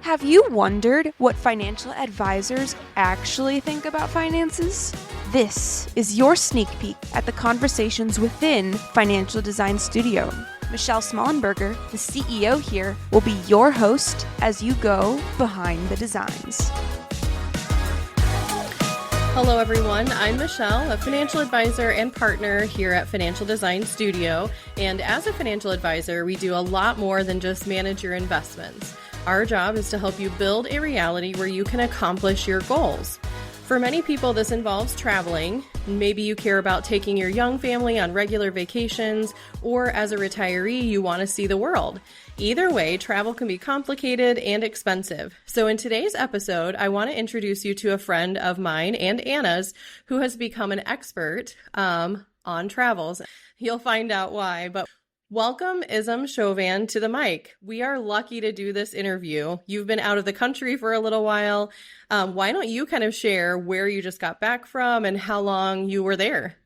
Have you wondered what financial advisors actually think about finances? This is your sneak peek at the conversations within Financial Design Studio. Michelle Smallenberger, the CEO here, will be your host as you go behind the designs. Hello, everyone. I'm Michelle, a financial advisor and partner here at Financial Design Studio. And as a financial advisor, we do a lot more than just manage your investments. Our job is to help you build a reality where you can accomplish your goals. For many people, this involves traveling. Maybe you care about taking your young family on regular vacations, or as a retiree, you want to see the world. Either way, travel can be complicated and expensive. So in today's episode, I want to introduce you to a friend of mine and Anna's who has become an expert on travels. You'll find out why, but welcome Ism Shovan to the mic. We are lucky to do this interview. You've been out of the country for a little while. Why don't you kind of share where you just got back from and how long you were there?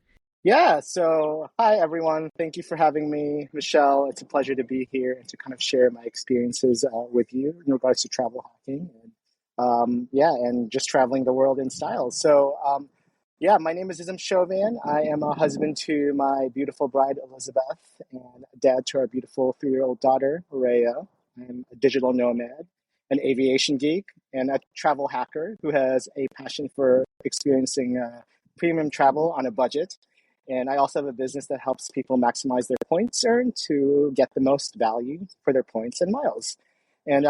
Yeah, so hi everyone. Thank you for having me, Michelle. It's a pleasure to be here and to kind of share my experiences with you in regards to travel hacking and just traveling the world in style. So my name is Ism Shovan. I am a husband to my beautiful bride, Elizabeth, and a dad to our beautiful 3-year-old daughter, Rhea. I'm a digital nomad, an aviation geek, and a travel hacker who has a passion for experiencing premium travel on a budget. And I also have a business that helps people maximize their points earned to get the most value for their points and miles. And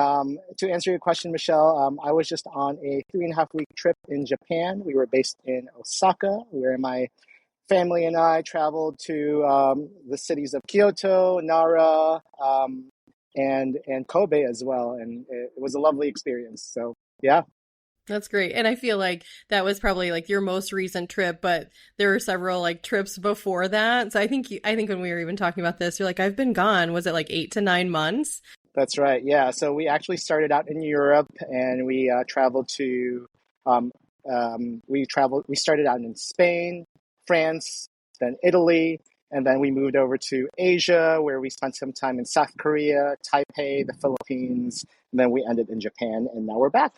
to answer your question, Michelle, I was just on a 3.5-week trip in Japan. We were based in Osaka, where my family and I traveled to the cities of Kyoto, Nara, and Kobe as well. And it was a lovely experience. So, yeah. That's great. And I feel like that was probably like your most recent trip, but there were several like trips before that. So I think when we were even talking about this, you're like, I've been gone. Was it like 8 to 9 months? That's right. Yeah. So we actually started out in Europe and we traveled to, we started out in Spain, France, then Italy, and then we moved over to Asia where we spent some time in South Korea, Taipei, the Philippines, and then we ended in Japan and now we're back.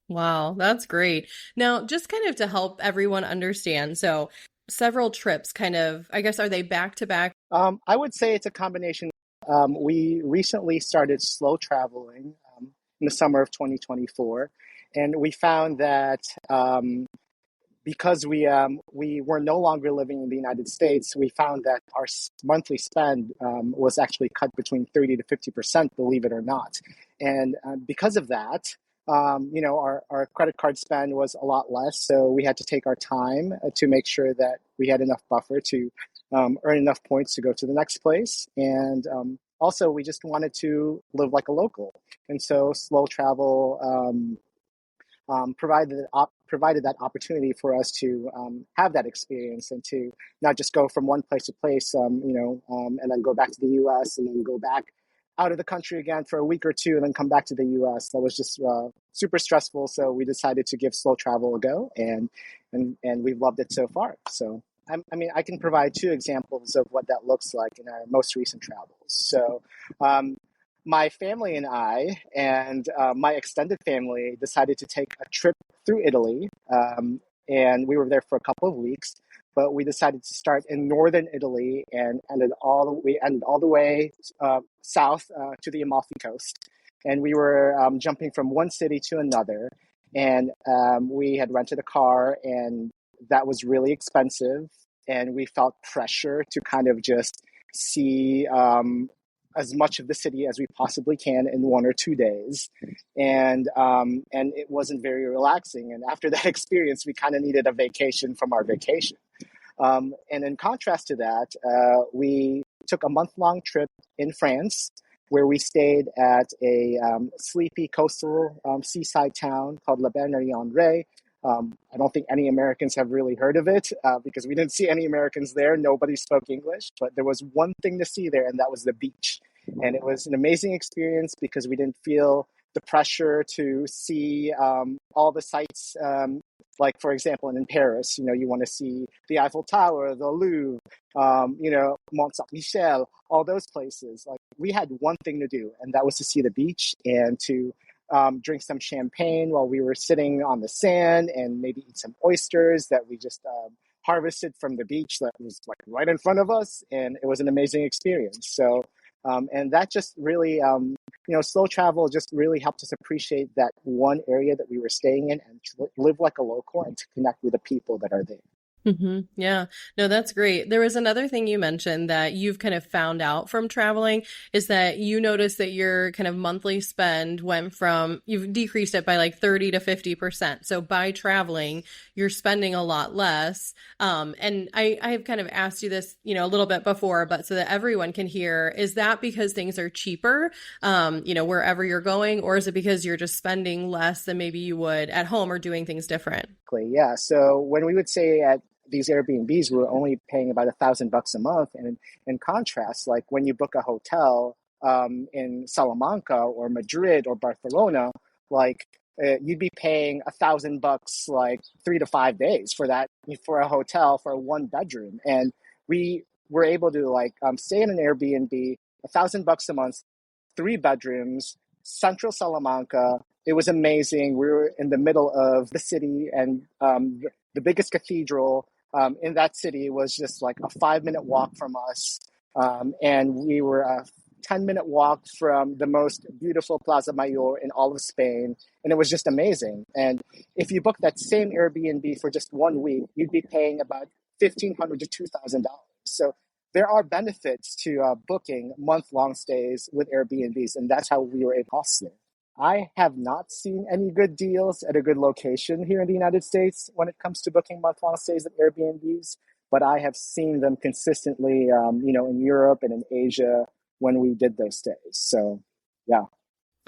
Wow, that's great. Now, just kind of to help everyone understand, so several trips kind of, I guess, are they back to back? I would say it's a combination. We recently started slow traveling in the summer of 2024, and we found that because we were no longer living in the United States, we found that our monthly spend was actually cut between 30 to 50%, believe it or not. And because of that, our credit card spend was a lot less. So we had to take our time to make sure that we had enough buffer to earn enough points to go to the next place. And also, we just wanted to live like a local. And so slow travel provided that opportunity for us to have that experience and to not just go from one place to place, and then go back to the U.S. and then go back out of the country again for a week or two and then come back to the U.S. That was just super stressful. So we decided to give slow travel a go, and we've loved it so far. So I can provide 2 examples of what that looks like in our most recent travels. So my family and I and my extended family decided to take a trip through Italy, and we were there for a couple of weeks. But we decided to start in northern Italy and ended all the way south to the Amalfi Coast. And we were jumping from one city to another. And we had rented a car, and that was really expensive. And we felt pressure to kind of just see as much of the city as we possibly can in 1 or 2 days. And it wasn't very relaxing. And after that experience, we kind of needed a vacation from our vacation. And in contrast to that, we took a month-long trip in France where we stayed at a sleepy coastal seaside town called La Bernerie-en-Retz. I don't think any Americans have really heard of it because we didn't see any Americans there. Nobody spoke English, but there was one thing to see there, and that was the beach. And it was an amazing experience because we didn't feel the pressure to see all the sights. Like, for example, in Paris, you want to see the Eiffel Tower, the Louvre, Mont Saint-Michel, all those places. Like, we had one thing to do, and that was to see the beach and to drink some champagne while we were sitting on the sand and maybe eat some oysters that we just harvested from the beach that was like right in front of us. And it was an amazing experience. So, and that just really, slow travel just really helped us appreciate that one area that we were staying in and to live like a local and to connect with the people that are there. Yeah, no, that's great. There was another thing you mentioned that you've kind of found out from traveling is that you noticed that your kind of monthly spend went from, you've decreased it by like 30 to 50%. So by traveling, you're spending a lot less. And I've kind of asked you this, a little bit before, but so that everyone can hear, is that because things are cheaper, wherever you're going, or is it because you're just spending less than maybe you would at home or doing things different? Yeah. So when we would say at these Airbnbs, we were only paying about $1,000 a month. And in contrast, like when you book a hotel in Salamanca or Madrid or Barcelona, like you'd be paying $1,000 like 3 to 5 days for that, for a hotel for a 1 bedroom. And we were able to stay in an Airbnb, $1,000 a month, 3 bedrooms, central Salamanca. It was amazing. We were in the middle of the city, and the biggest cathedral in that city was just like a 5-minute walk from us. And we were a 10-minute walk from the most beautiful Plaza Mayor in all of Spain. And it was just amazing. And if you book that same Airbnb for just 1 week, you'd be paying about $1,500 to $2,000. So there are benefits to booking month-long stays with Airbnbs, and that's how we were able to live. I have not seen any good deals at a good location here in the United States when it comes to booking month-long stays at Airbnbs, but I have seen them consistently, in Europe and in Asia when we did those stays. So, yeah.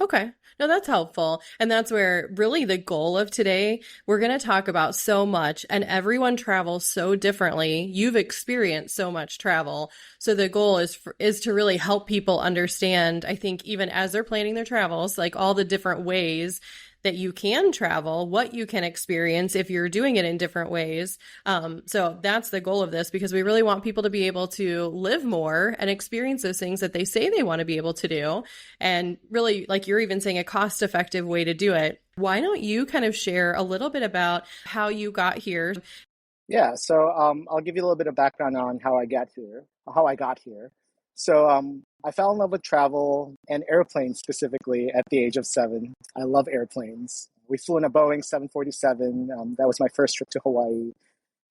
Okay. No, that's helpful. And that's where really the goal of today, we're going to talk about so much, and everyone travels so differently. You've experienced so much travel. So the goal is to really help people understand, I think, even as they're planning their travels, like all the different ways that you can travel, what you can experience if you're doing it in different ways. So that's the goal of this, because we really want people to be able to live more and experience those things that they say they want to be able to do. And really, like you're even saying, a cost-effective way to do it. Why don't you kind of share a little bit about how you got here? Yeah, so I'll give you a little bit of background on how I got here. So I fell in love with travel and airplanes specifically at the age of 7. I love airplanes. We flew in a Boeing 747. That was my first trip to Hawaii.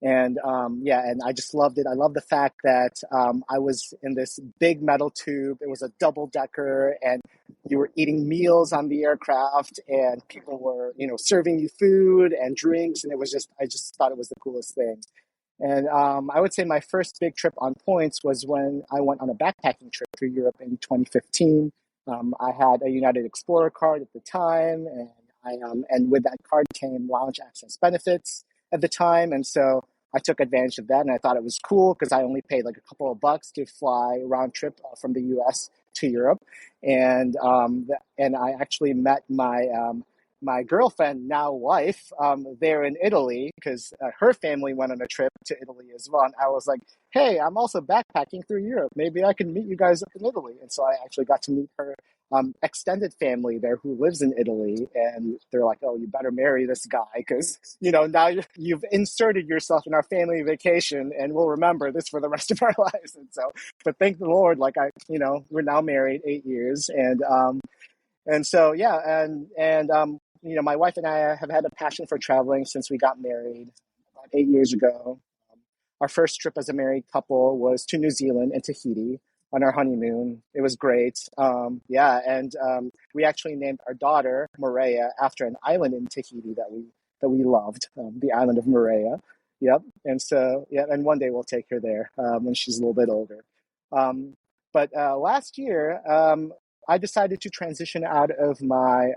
And and I just loved it. I love the fact that I was in this big metal tube. It was a double decker, and you were eating meals on the aircraft, and people were, serving you food and drinks. And I just thought it was the coolest thing. And I would say my first big trip on points was when I went on a backpacking trip through Europe in 2015. I had a United Explorer card at the time, and with that card came lounge access benefits at the time. And so I took advantage of that, and I thought it was cool because I only paid like a couple of bucks to fly round trip from the US to Europe. And I actually met my girlfriend, now wife, there in Italy, because her family went on a trip to Italy as well. And I was like, hey, I'm also backpacking through Europe. Maybe I can meet you guys up in Italy. And so I actually got to meet her extended family there who lives in Italy. And they're like, oh, you better marry this guy because, now you've inserted yourself in our family vacation, and we'll remember this for the rest of our lives. And so, but thank the Lord, we're now married 8 years. And so, yeah, my wife and I have had a passion for traveling since we got married about 8 years ago. Our first trip as a married couple was to New Zealand and Tahiti on our honeymoon. It was great. We actually named our daughter Moorea after an island in Tahiti that we loved, the island of Moorea. Yep. And so, yeah, and one day we'll take her there when she's a little bit older. But last year, I decided to transition out of my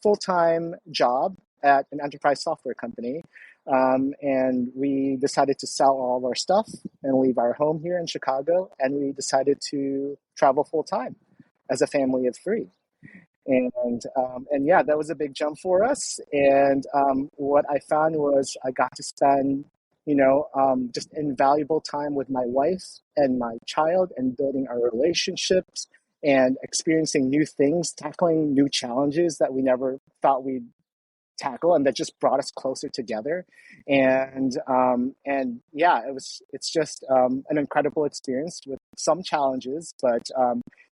full-time job at an enterprise software company. And we decided to sell all of our stuff and leave our home here in Chicago. And we decided to travel full-time as a family of 3. And yeah, that was a big jump for us. And what I found was I got to spend, just invaluable time with my wife and my child and building our relationships and experiencing new things, tackling new challenges that we never thought we'd tackle, and that just brought us closer together. And yeah, it's just an incredible experience with some challenges, but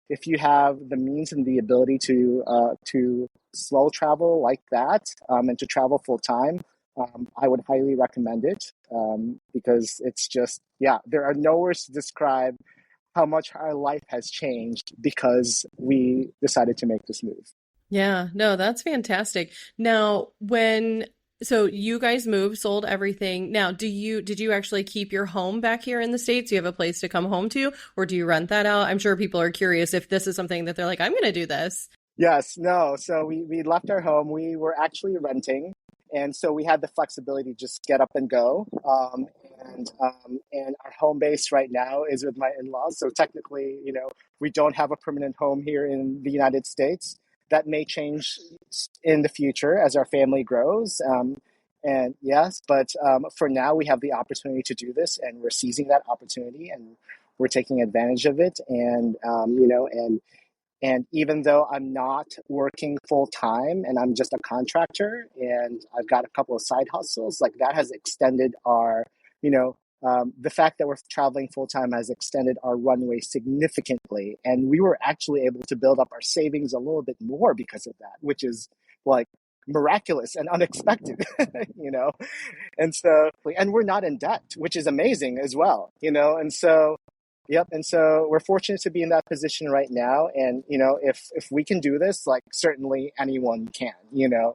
if you have the means and the ability to slow travel like that, and to travel full time, I would highly recommend it, because it's just, yeah, there are no words to describe how much our life has changed because we decided to make this move. Yeah, no, that's fantastic. Now, so you guys moved, sold everything. Now, did you actually keep your home back here in the States? Do you have a place to come home to, or do you rent that out? I'm sure people are curious if this is something that they're like, I'm going to do this. Yes, no. So we left our home. We were actually renting. And so we had the flexibility to just get up and go. And our home base right now is with my in-laws. So technically, we don't have a permanent home here in the United States. That may change in the future as our family grows. And yes, but for now, we have the opportunity to do this, and we're seizing that opportunity, and we're taking advantage of it. And even though I'm not working full time and I'm just a contractor and I've got a couple of side hustles, like that has extended the fact that we're traveling full time has extended our runway significantly. And we were actually able to build up our savings a little bit more because of that, which is like miraculous and unexpected, you know? And we're not in debt, which is amazing as well, And so, yep. And so we're fortunate to be in that position right now. And, if we can do this, like certainly anyone can,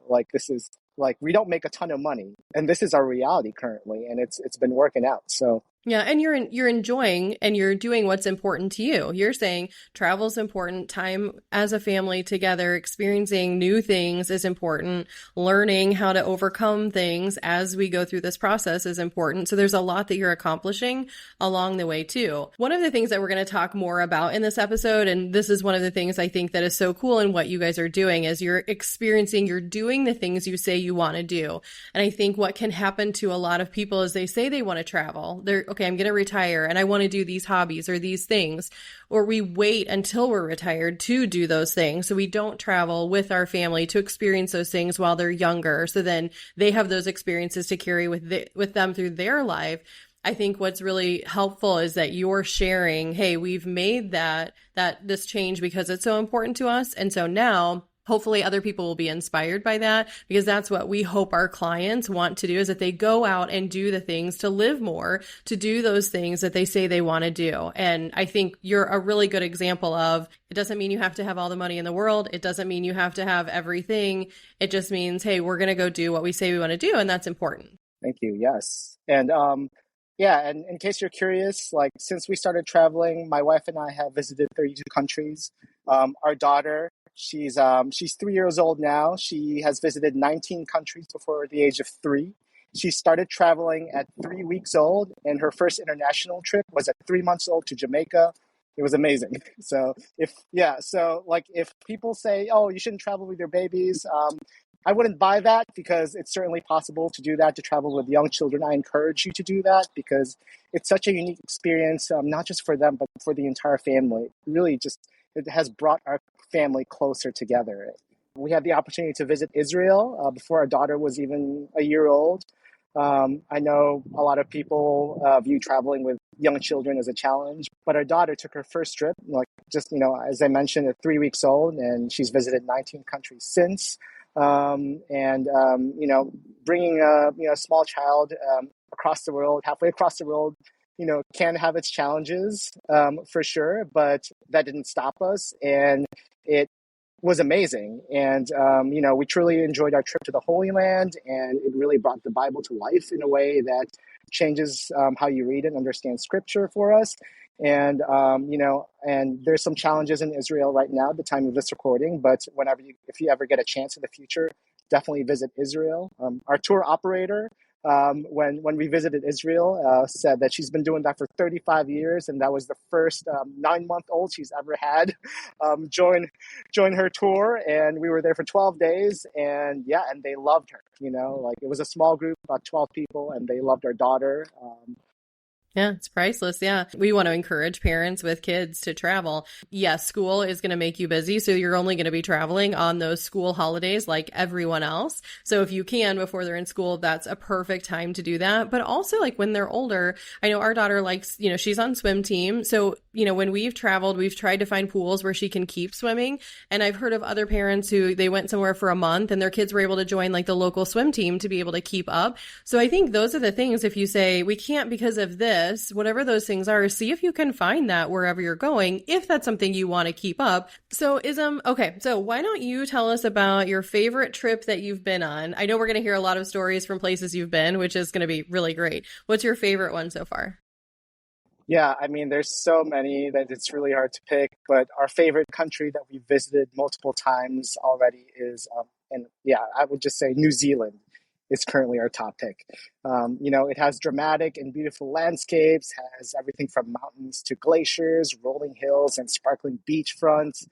like this is like, we don't make a ton of money, and this is our reality currently. And it's been working out. So yeah, and you're enjoying and you're doing what's important to you. You're saying travel's important, time as a family together, experiencing new things is important, learning how to overcome things as we go through this process is important. So there's a lot that you're accomplishing along the way too. One of the things that we're going to talk more about in this episode, and this is one of the things I think that is so cool in what you guys are doing, is you're doing the things you say you want to do. And I think what can happen to a lot of people is they say they want to travel. They're okay, I'm going to retire and I want to do these hobbies or these things, or we wait until we're retired to do those things. So we don't travel with our family to experience those things while they're younger. So then they have those experiences to carry with them through their life. I think what's really helpful is that you're sharing, hey, we've made this change because it's so important to us. And so now hopefully other people will be inspired by that, because that's what we hope our clients want to do, is that they go out and do the things to live more, to do those things that they say they want to do. And I think you're a really good example of, it doesn't mean you have to have all the money in the world. It doesn't mean you have to have everything. It just means, hey, we're going to go do what we say we want to do. And that's important. Thank you. Yes. And yeah, and in case you're curious, like since we started traveling, my wife and I have visited 32 countries. Our daughter, she's 3 years old now. She has visited 19 countries before the age of 3. She started traveling at 3 weeks old, and her first international trip was at 3 months old to Jamaica. It was amazing. So if people say, oh, you shouldn't travel with your babies, I wouldn't buy that, because it's certainly possible to do that, to travel with young children. I encourage you to do that because it's such a unique experience, not just for them, but for the entire family. Really it has brought our family closer together. We had the opportunity to visit Israel before our daughter was even a year old. I know a lot of people view traveling with young children as a challenge, but our daughter took her first trip, as I mentioned, at 3 weeks old, and she's visited 19 countries since. Bringing a small child across the world, halfway across the world, can have its challenges for sure, but that didn't stop us, and it was amazing. And we truly enjoyed our trip to the Holy Land, and it really brought the Bible to life in a way that changes how you read and understand Scripture for us. And and there's some challenges in Israel right now at the time of this recording, but if you ever get a chance in the future, definitely visit Israel. Our tour operator, when we visited Israel, said that she's been doing that for 35 years, and that was the first 9-month-old she's ever had join her tour. And we were there for 12 days, and they loved her. It was a small group, about 12 people, and they loved our daughter. Yeah, it's priceless. Yeah. We want to encourage parents with kids to travel. Yes, school is going to make you busy. So you're only going to be traveling on those school holidays like everyone else. So if you can before they're in school, that's a perfect time to do that. But also, like when they're older, I know our daughter likes, she's on swim team. So, when we've traveled, we've tried to find pools where she can keep swimming. And I've heard of other parents who they went somewhere for a month and their kids were able to join like the local swim team to be able to keep up. So I think those are the things. If you say we can't because of this, whatever those things are, see if you can find that wherever you're going, if that's something you want to keep up. So Ism, okay, so why don't you tell us about your favorite trip that you've been on? I know we're going to hear a lot of stories from places you've been, which is going to be really great. What's your favorite one so far? Yeah, I mean, there's so many that it's really hard to pick, but our favorite country that we've visited multiple times already is, and yeah, I would just say New Zealand is currently our top pick. It has dramatic and beautiful landscapes, has everything from mountains to glaciers, rolling hills, and sparkling beachfronts.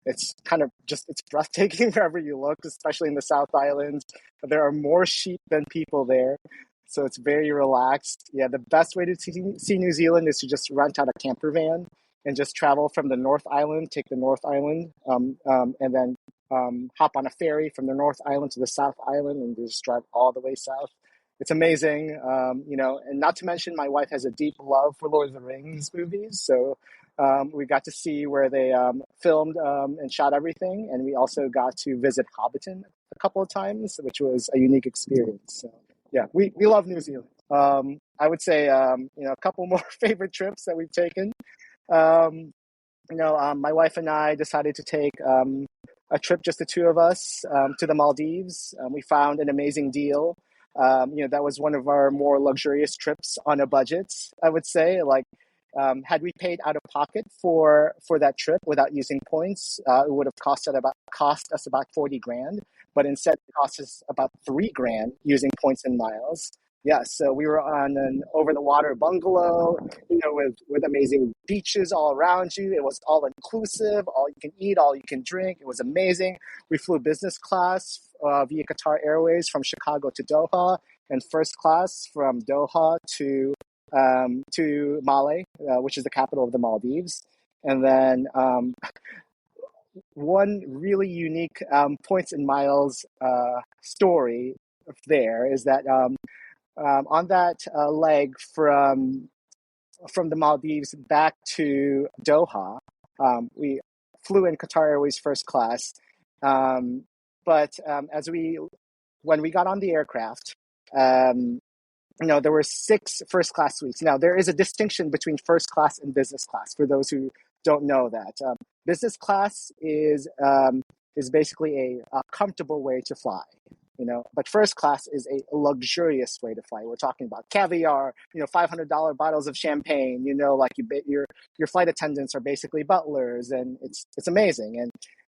It's kind of just, it's breathtaking wherever you look, especially in the South Island. There are more sheep than people there. So it's very relaxed. Yeah, the best way to see New Zealand is to just rent out a camper van and just travel from the North Island, take the North Island, and then hop on a ferry from the North Island to the South Island and just drive all the way south. It's amazing, and not to mention my wife has a deep love for Lord of the Rings movies. So we got to see where they filmed and shot everything. And we also got to visit Hobbiton a couple of times, which was a unique experience. So yeah, we love New Zealand. I would say, a couple more favorite trips that we've taken. My wife and I decided to take a trip, just the two of us, to the Maldives. We found an amazing deal. That was one of our more luxurious trips on a budget, I would say. Like, had we paid out of pocket for that trip without using points, it would have cost us about 40 grand. But instead, it cost us about 3 grand using points and miles. Yeah, so we were on an over the water bungalow, with amazing beaches all around you. It was all inclusive, all you can eat, all you can drink. It was amazing. We flew business class via Qatar Airways from Chicago to Doha, and first class from Doha to Male, which is the capital of the Maldives. And then one really unique points and miles story there is that on that leg from the Maldives back to Doha, we flew in Qatar Airways first class. But when we got on the aircraft, there were 6 first class suites. Now, there is a distinction between first class and business class for those who don't know that. Business class is basically a comfortable way to fly. But first class is a luxurious way to fly. We're talking about caviar, $500 bottles of champagne. Like your flight attendants are basically butlers, and it's amazing.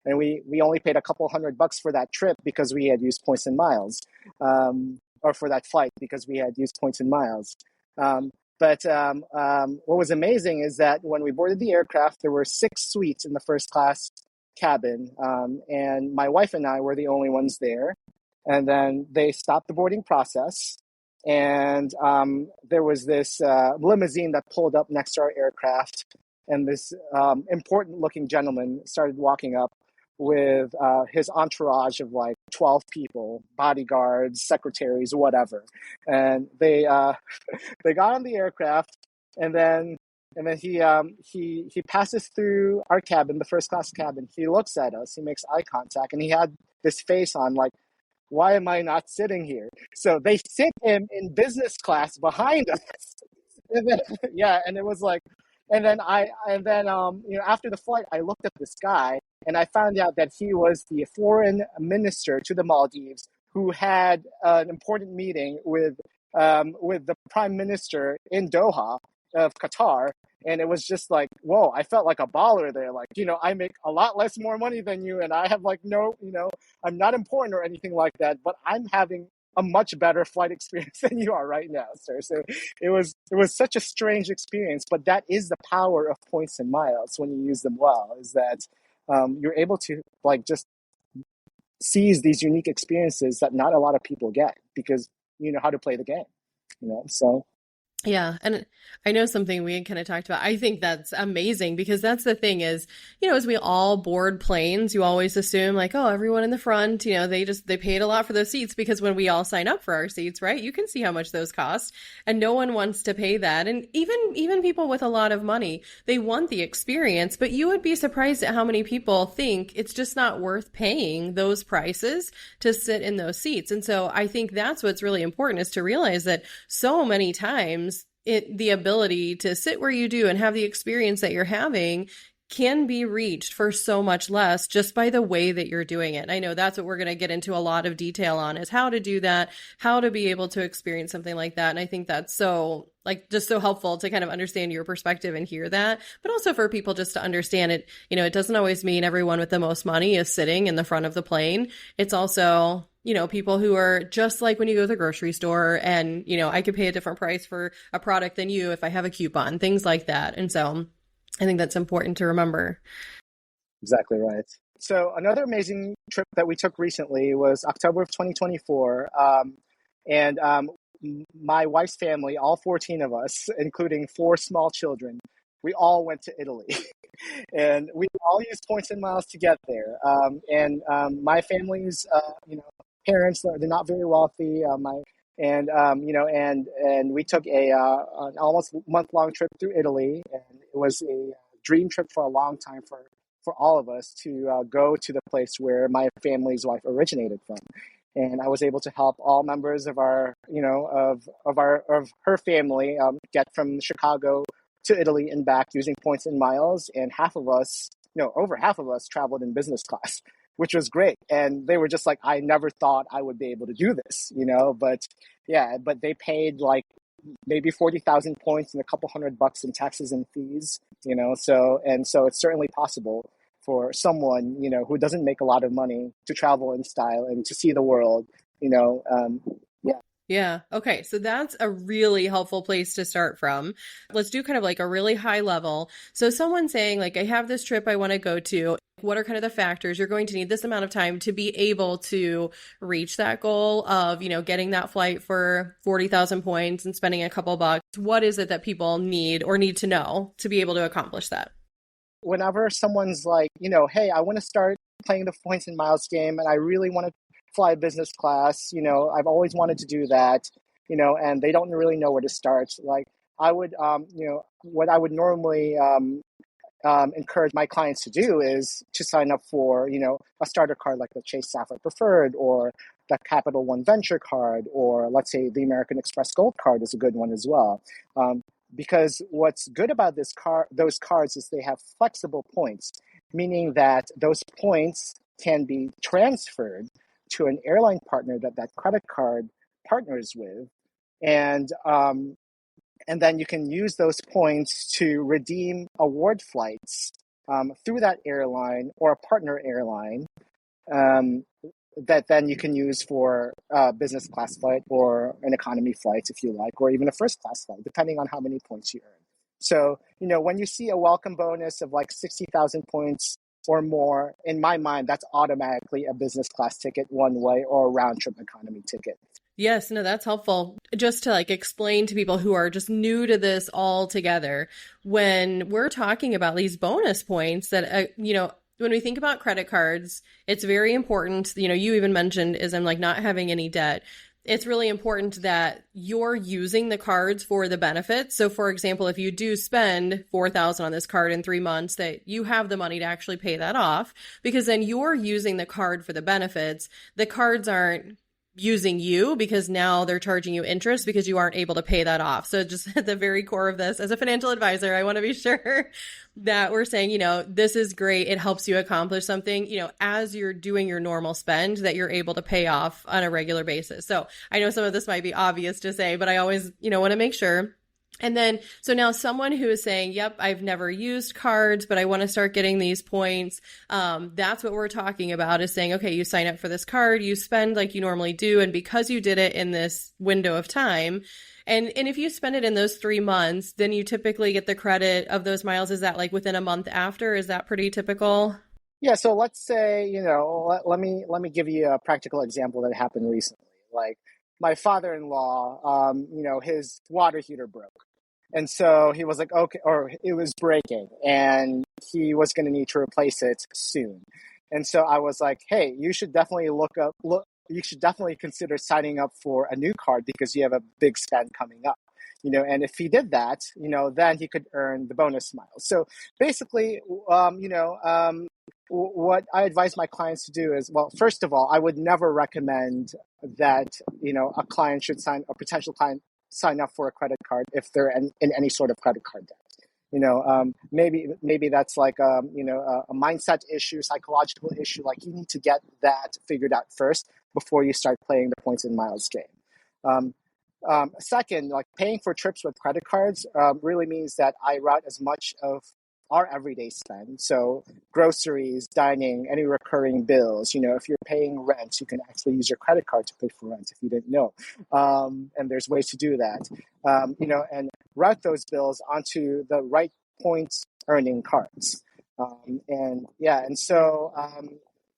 And we only paid a couple $100 for that trip because we had used points and miles, or for that flight because we had used points and miles. But what was amazing is that when we boarded the aircraft, there were 6 suites in the first class cabin, and my wife and I were the only ones there. And then they stopped the boarding process, and there was this limousine that pulled up next to our aircraft, and this important-looking gentleman started walking up with his entourage of like 12 people, bodyguards, secretaries, whatever. And they got on the aircraft, and then he passes through our cabin, the first class cabin. He looks at us, he makes eye contact, and he had this face on like, why am I not sitting here? So they sit him in business class behind us. And then, yeah, and it was like, after the flight, I looked at this guy and I found out that he was the foreign minister to the Maldives who had an important meeting with the prime minister in Doha of Qatar. And it was just like, whoa, I felt like a baller there. Like, I make a lot less more money than you, and I have like I'm not important or anything like that, but I'm having a much better flight experience than you are right now, sir. So it was such a strange experience, but that is the power of points and miles when you use them well, is that you're able to like just seize these unique experiences that not a lot of people get because you know how to play the game, so. Yeah. And I know something we had kind of talked about. I think that's amazing because that's the thing is, as we all board planes, you always assume like, oh, everyone in the front, they paid a lot for those seats because when we all sign up for our seats, right, you can see how much those cost and no one wants to pay that. And even people with a lot of money, they want the experience, but you would be surprised at how many people think it's just not worth paying those prices to sit in those seats. And so I think that's what's really important is to realize that so many times the ability to sit where you do and have the experience that you're having can be reached for so much less just by the way that you're doing it. And I know that's what we're going to get into a lot of detail on is how to do that, how to be able to experience something like that. And I think that's so just so helpful to kind of understand your perspective and hear that, but also for people just to understand it. It doesn't always mean everyone with the most money is sitting in the front of the plane. It's also people who are just like when you go to the grocery store and, I could pay a different price for a product than you if I have a coupon, things like that. And so I think that's important to remember. Exactly right. So another amazing trip that we took recently was October of 2024. And my wife's family, all 14 of us, including 4 small children, we all went to Italy. And we all used points and miles to get there. My family's, parents, they're not very wealthy. And we took an almost month-long trip through Italy, and it was a dream trip for a long time for all of us to go to the place where my family's wife originated from. And I was able to help all members of our, of her family get from Chicago to Italy and back using points and miles. And over half of us traveled in business class, which was great. And they were just like, I never thought I would be able to do this, but they paid like maybe 40,000 points and a couple $100 in taxes and fees, so it's certainly possible for someone, who doesn't make a lot of money to travel in style and to see the world, yeah. Yeah. Okay. So that's a really helpful place to start from. Let's do kind of like a really high level. So someone saying like, I have this trip I want to go to. What are kind of the factors? You're going to need this amount of time to be able to reach that goal of, getting that flight for 40,000 points and spending a couple bucks. What is it that people need to know to be able to accomplish that? Whenever someone's like, hey, I want to start playing the points and miles game and I really want to fly business class, I've always wanted to do that, and they don't really know where to start. Like I would, what I would normally encourage my clients to do is to sign up for, a starter card like the Chase Sapphire Preferred or the Capital One Venture card, or let's say the American Express Gold card is a good one as well. Because what's good about those cards is they have flexible points, meaning that those points can be transferred to an airline partner that credit card partners with, and then you can use those points to redeem award flights through that airline or a partner airline that then you can use for a business class flight or an economy flight if you like, or even a first class flight, depending on how many points you earn. So, when you see a welcome bonus of like 60,000 points or more, in my mind, that's automatically a business class ticket one way or a round trip economy ticket. Yes, no, that's helpful. Just to explain to people who are just new to this altogether, when we're talking about these bonus points that, when we think about credit cards, it's very important, you even mentioned Ism, not having any debt. It's really important that you're using the cards for the benefits. So for example, if you do spend 4,000 on this card in 3 months, that you have the money to actually pay that off, because then you're using the card for the benefits. The cards aren't using you because now they're charging you interest because you aren't able to pay that off. So just at the very core of this, as a financial advisor, I want to be sure that we're saying, this is great. It helps you accomplish something, as you're doing your normal spend that you're able to pay off on a regular basis. So I know some of this might be obvious to say, but I always, want to make sure. And then, so now someone who is saying, yep, I've never used cards, but I want to start getting these points. That's what we're talking about, is saying, okay, you sign up for this card, you spend like you normally do. And because you did it in this window of time, and if you spend it in those 3 months, then you typically get the credit of those miles. Is that like within a month after? Is that pretty typical? Yeah. So let's say, let me give you a practical example that happened recently. Like, my father-in-law, his water heater broke. And so he was like, okay, or it was breaking and he was going to need to replace it soon. And so I was like, hey, you should definitely you should definitely consider signing up for a new card because you have a big spend coming up. And if he did that, then he could earn the bonus miles. So basically, what I advise my clients to do is, well, first of all, I would never recommend that, a potential client sign up for a credit card if they're in any sort of credit card debt. Maybe that's like a mindset issue, psychological issue. Like you need to get that figured out first before you start playing the points and miles game. Second, like paying for trips with credit cards really means that I route as much of our everyday spend. So groceries, dining, any recurring bills. If you're paying rent, you can actually use your credit card to pay for rent if you didn't know. And there's ways to do that. And route those bills onto the right points earning cards. So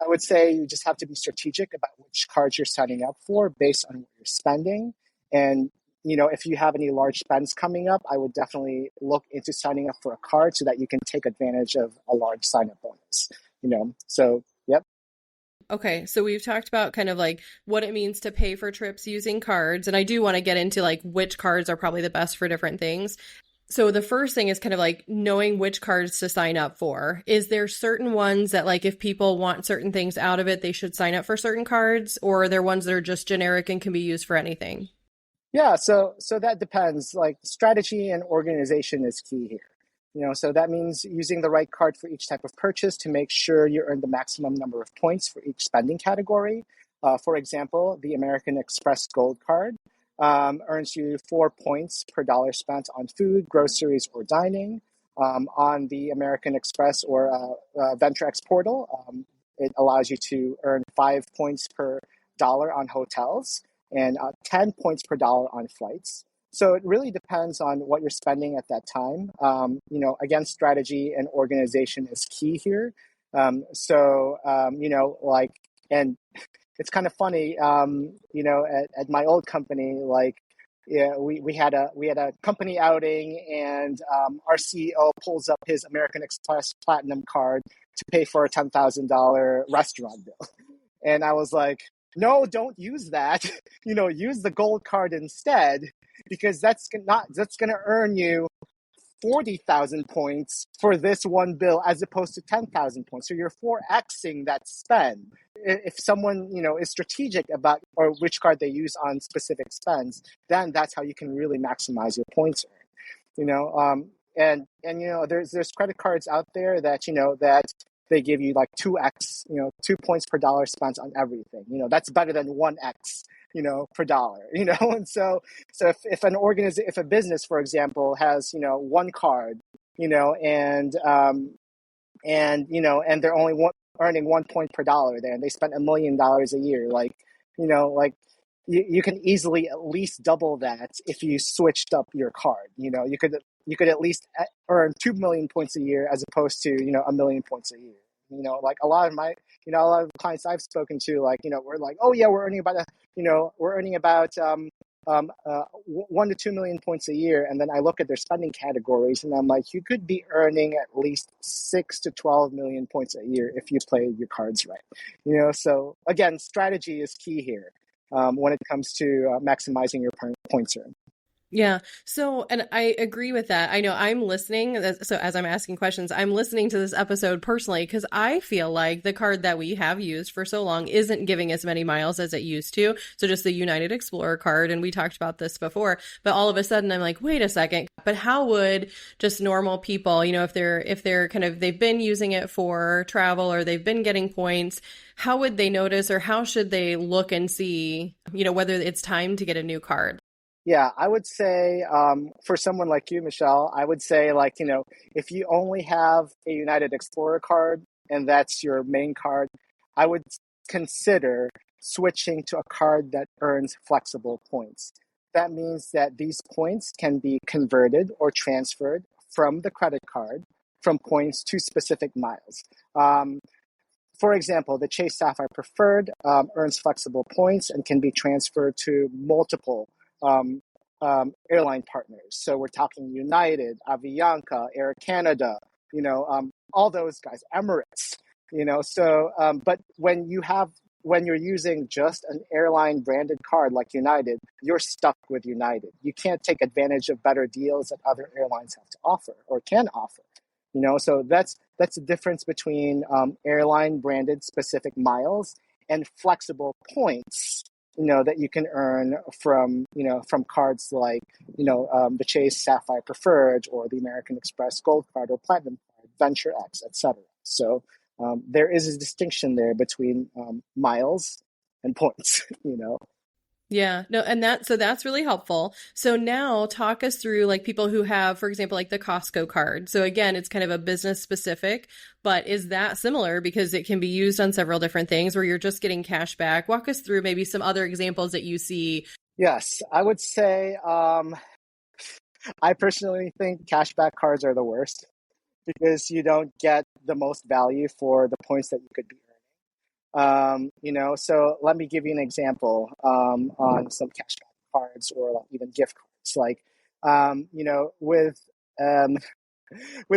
I would say you just have to be strategic about which cards you're signing up for based on what you're spending. And if you have any large spends coming up, I would definitely look into signing up for a card so that you can take advantage of a large sign-up bonus. So yep. Okay, so we've talked about kind of like what it means to pay for trips using cards, and I do want to get into like which cards are probably the best for different things. So the first thing is kind of like knowing which cards to sign up for. Is there certain ones that like if people want certain things out of it, they should sign up for certain cards, or are there ones that are just generic and can be used for anything? Yeah, so that depends. Like strategy and organization is key here. So that means using the right card for each type of purchase to make sure you earn the maximum number of points for each spending category. For example, the American Express Gold Card earns you 4 points per dollar spent on food, groceries, or dining. On the American Express or VentureX portal, it allows you to earn 5 points per dollar on hotels and 10 points per dollar on flights. So it really depends on what you're spending at that time. Again, strategy and organization is key here. And it's kind of funny, at my old company, like, yeah, we had a company outing, and our CEO pulls up his American Express Platinum card to pay for a $10,000 restaurant bill, and I was like, no, don't use that. Use the gold card instead, because that's going to earn you 40,000 points for this one bill as opposed to 10,000 points. So you're 4xing that spend. If someone, is strategic about or which card they use on specific spends, then that's how you can really maximize your points earned. There's credit cards out there that, that they give you like 2x, 2 points per dollar spent on everything. That's better than 1x, per dollar, And so if a business, for example, has, one card, and they're only earning 1 point per dollar there, and they spend $1 million a year, like, you can easily at least double that if you switched up your card. You could at least earn 2 million points a year as opposed to, 1 million points a year. Like a lot of the clients I've spoken to, like, we're like, oh yeah, we're earning about 1 to 2 million points a year. And then I look at their spending categories and I'm like, you could be earning at least 6 to 12 million points a year if you play your cards right. So again, strategy is key here when it comes to maximizing your points earned. Yeah. So, and I agree with that. I know I'm listening. So as I'm asking questions, I'm listening to this episode personally because I feel like the card that we have used for so long isn't giving as many miles as it used to. So just the United Explorer card. And we talked about this before, but all of a sudden I'm like, wait a second, but how would just normal people, if they're kind of, they've been using it for travel or they've been getting points, how would they notice or how should they look and see, whether it's time to get a new card? Yeah, I would say for someone like you, Michelle, I would say if you only have a United Explorer card and that's your main card, I would consider switching to a card that earns flexible points. That means that these points can be converted or transferred from the credit card from points to specific miles. for example, the Chase Sapphire Preferred earns flexible points and can be transferred to multiple um, airline partners. So we're talking United, Avianca, Air Canada, all those guys, Emirates, So, but when you're using just an airline branded card like United, you're stuck with United. You can't take advantage of better deals that other airlines have to offer or can offer. So that's the difference between airline branded specific miles and flexible points. That you can earn from cards like the Chase Sapphire Preferred or the American Express Gold Card or Platinum Card, Venture X, etc. So there is a distinction there between miles and points. Yeah, no, and that's really helpful. So now talk us through like people who have, for example, like the Costco card. So again, it's kind of a business specific, but is that similar because it can be used on several different things where you're just getting cash back? Walk us through maybe some other examples that you see. Yes, I would say I personally think cashback cards are the worst because you don't get the most value for the points that you could be earning. So let me give you an example on some cashback cards or like even gift cards. Like, with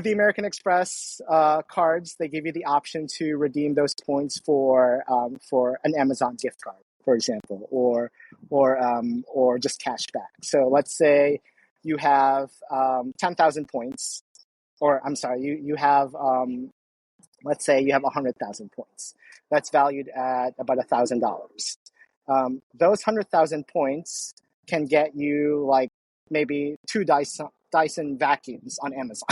the American Express cards, they give you the option to redeem those points for an Amazon gift card, for example, or just cash back. So let's say you have 10,000 points, or I'm sorry, you have let's say you have 100,000 points. That's valued at about $1,000. Those 100,000 points can get you like maybe two Dyson vacuums on Amazon.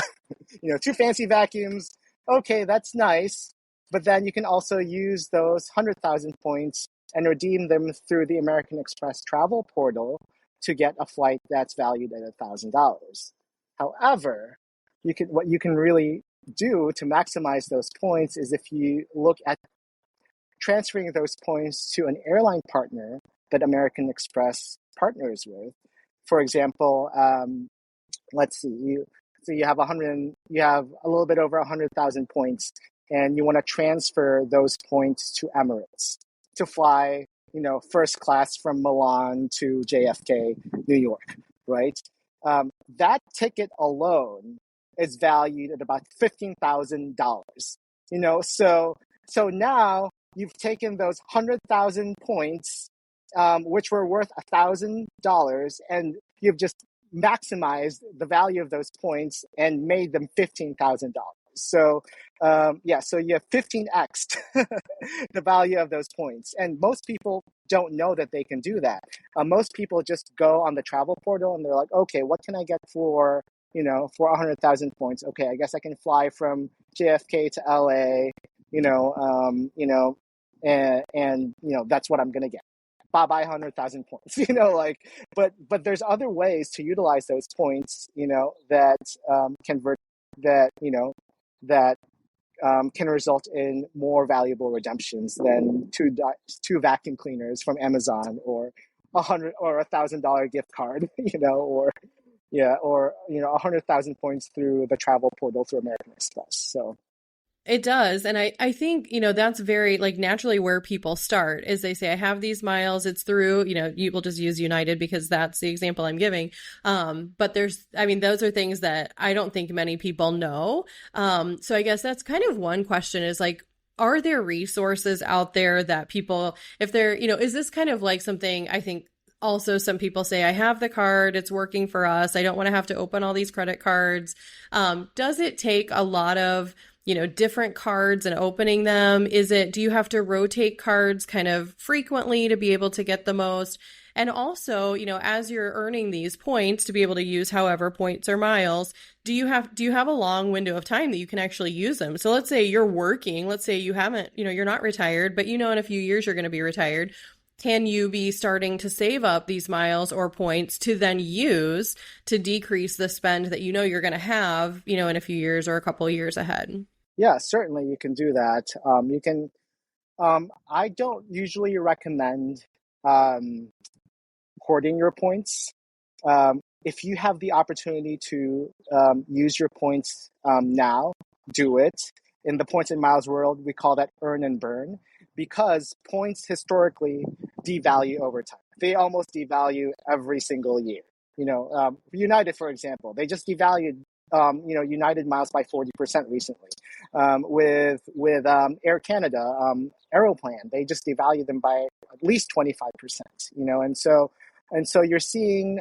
Two fancy vacuums. Okay, that's nice. But then you can also use those 100,000 points and redeem them through the American Express travel portal to get a flight that's valued at $1,000. However, what you can really do to maximize those points is if you look at transferring those points to an airline partner that American Express partners with. For example, let's see, you have a little bit over 100,000 points, and you want to transfer those points to Emirates to fly, first class from Milan to JFK, New York, right? That ticket alone is valued at about $15,000. So now you've taken those 100,000 points, which were worth $1,000, and you've just maximized the value of those points and made them $15,000. So so you have 15x the value of those points. And most people don't know that they can do that. Most people just go on the travel portal and they're like, okay, what can I get for 100,000 points? Okay, I guess I can fly from JFK to LA, and that's what I'm going to get. Bye 100,000 points, but there's other ways to utilize those points, that convert that can result in more valuable redemptions than two vacuum cleaners from Amazon or $100 gift card, or 100,000 points through the travel portal through American Express. So. It does. And I think, that's very like naturally where people start is they say, I have these miles. It's through, you will just use United because that's the example I'm giving. But those are things that I don't think many people know. So I guess that's kind of one question is like, are there resources out there that people, if they're, is this kind of like something I think also some people say, I have the card, it's working for us. I don't want to have to open all these credit cards. Does it take a lot of different cards and opening them? Do you have to rotate cards kind of frequently to be able to get the most? And also, as you're earning these points to be able to use however points or miles, do you have a long window of time that you can actually use them? So let's say you're working, let's say you haven't, you're not retired, but in a few years you're going to be retired. Can you be starting to save up these miles or points to then use to decrease the spend that you're going to have, in a few years or a couple of years ahead? Yeah, certainly you can do that. You can. I don't usually recommend hoarding your points. If you have the opportunity to use your points now, do it. in the points and miles world, we call that earn and burn, because points historically devalue over time. They almost devalue every single year. United, for example, they just devalued United miles by 40% recently. With Air Canada, Aeroplan, they just devalued them by at least 25%. And so you're seeing,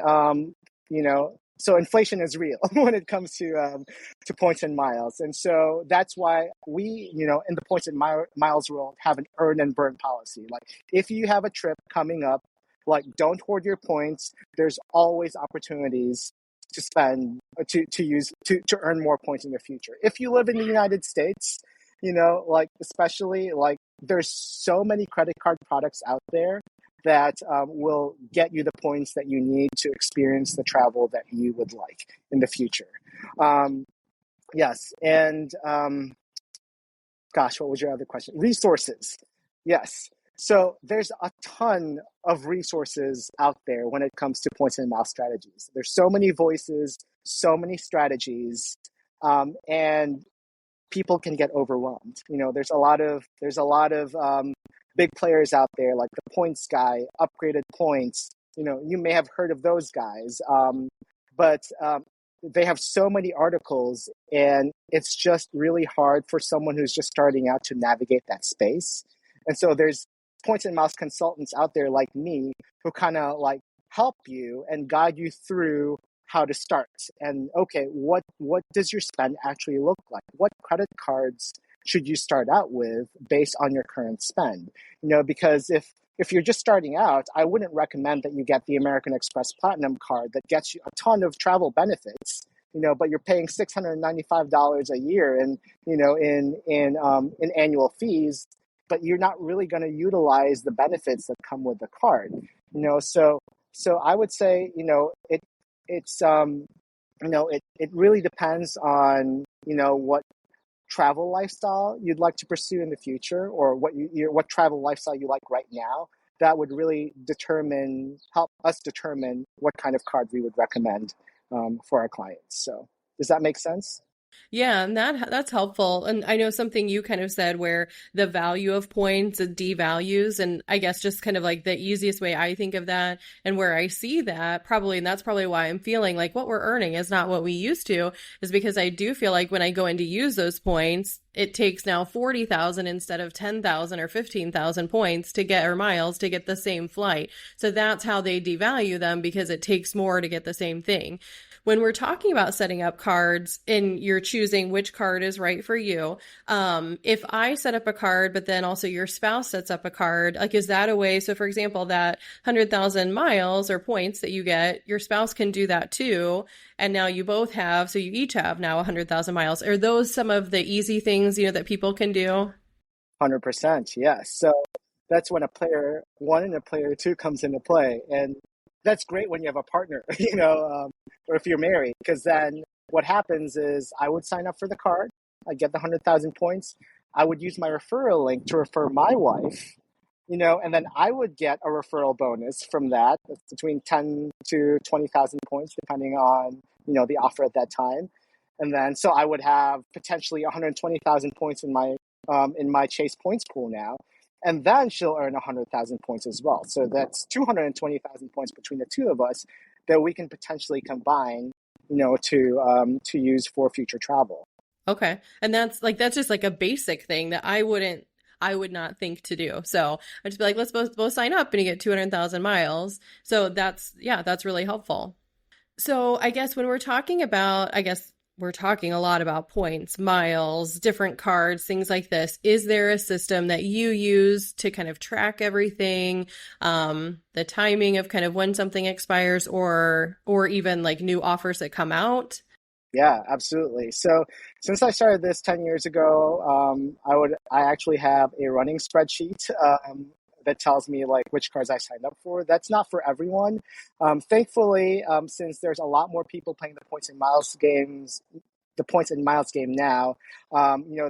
so inflation is real when it comes to points and miles. And so that's why we, in the points and miles world, have an earn and burn policy. Like, if you have a trip coming up, like, don't hoard your points. There's always opportunities to spend, to earn more points in the future. If you live in the United States, especially, there's so many credit card products out there that will get you the points that you need to experience the travel that you would like in the future. Yes. And gosh, what was your other question? Resources. Yes. So there's a ton of resources out there when it comes to points and miles strategies. There's so many voices, so many strategies, and people can get overwhelmed. There's a lot of big players out there, like the Points Guy, Upgraded Points. You may have heard of those guys, but they have so many articles, and it's just really hard for someone who's just starting out to navigate that space. And so there's points and miles consultants out there like me who kind of help you and guide you through how to start. And okay, what does your spend actually look like? What credit cards should you start out with based on your current spend? Because if you're just starting out, I wouldn't recommend that you get the American Express Platinum card that gets you a ton of travel benefits, but you're paying $695 a year in annual fees, but you're not really going to utilize the benefits that come with the card. So I would say, it really depends on, what travel lifestyle you'd like to pursue in the future, or what travel lifestyle you like right now. That would really help us determine what kind of card we would recommend for our clients. So does that make sense? Yeah, and that's helpful. And I know something you kind of said where the value of points devalues, and I guess just kind of like the easiest way I think of that and where I see that probably, and that's probably why I'm feeling like what we're earning is not what we used to, is because I do feel like when I go in to use those points, it takes now 40,000 instead of 10,000 or 15,000 points to get, or miles to get the same flight. So that's how they devalue them, because it takes more to get the same thing. When we're talking about setting up cards and you're choosing which card is right for you, if I set up a card, but then also your spouse sets up a card, is that a way? So for example, that 100,000 miles or points that you get, your spouse can do that too. And now you both have, so you each have now 100,000 miles. Are those some of the easy things, that people can do? 100%. Yes. So that's when a player one and a player two comes into play. And that's great when you have a partner, or if you're married, because then what happens is I would sign up for the card. I get the 100,000 points. I would use my referral link to refer my wife, and then I would get a referral bonus from that. It's between 10 to 20,000 points, depending on, the offer at that time. And then, so I would have potentially 120,000 points in my Chase points pool now. And then she'll earn 100,000 points as well. So that's 220,000 points between the two of us that we can potentially combine, to use for future travel. Okay. And that's just like a basic thing that I would not think to do. So I'd just be like, let's both sign up and you get 200,000 miles. So that's really helpful. So I guess when we're talking about, we're talking a lot about points, miles, different cards, things like this. Is there a system that you use to kind of track everything, the timing of kind of when something expires, or even like new offers that come out? Yeah, absolutely. So since I started this 10 years ago, I actually have a running spreadsheet that tells me which cards I signed up for. That's not for everyone. Thankfully, since there's a lot more people playing the points and miles game now,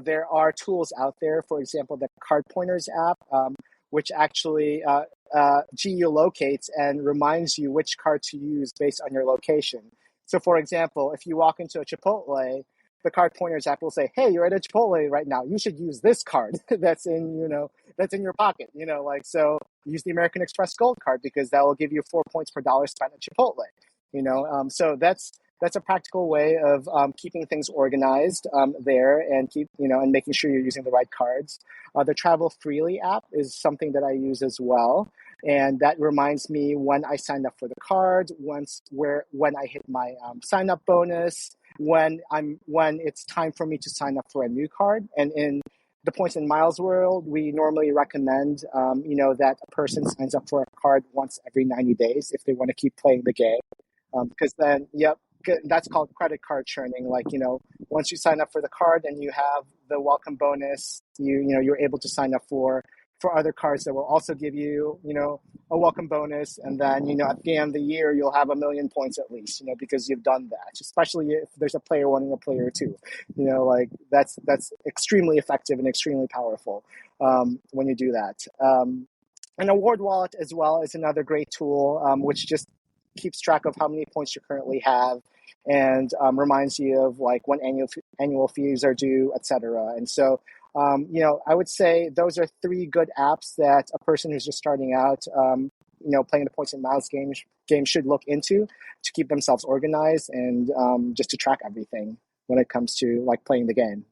there are tools out there. For example, the Card Pointers app, which actually geolocates and reminds you which card to use based on your location. So for example, if you walk into a Chipotle, the card pointers app will say, hey, you're at a Chipotle right now. You should use this card that's in your pocket. So use the American Express Gold card because that will give you 4 points per dollar spent at Chipotle. So that's a practical way of keeping things organized there and and making sure you're using the right cards. The Travel Freely app is something that I use as well. And that reminds me when I signed up for the card, when I hit my sign up bonus, when it's time for me to sign up for a new card. And in the points and miles world, we normally recommend that a person signs up for a card once every 90 days if they want to keep playing the game. Because then, that's called credit card churning. Once you sign up for the card and you have the welcome bonus, you're able to sign up for other cards that will also give you, a welcome bonus. And then, at the end of the year, you'll have 1 million points at least, because you've done that, especially if there's a player 1 and a player 2, that's extremely effective and extremely powerful when you do that. An award wallet as well is another great tool, which just keeps track of how many points you currently have and reminds you of when annual fees are due, etc. And so, I would say those are 3 good apps that a person who's just starting out, playing the points and miles game should look into to keep themselves organized and just to track everything when it comes to playing the game.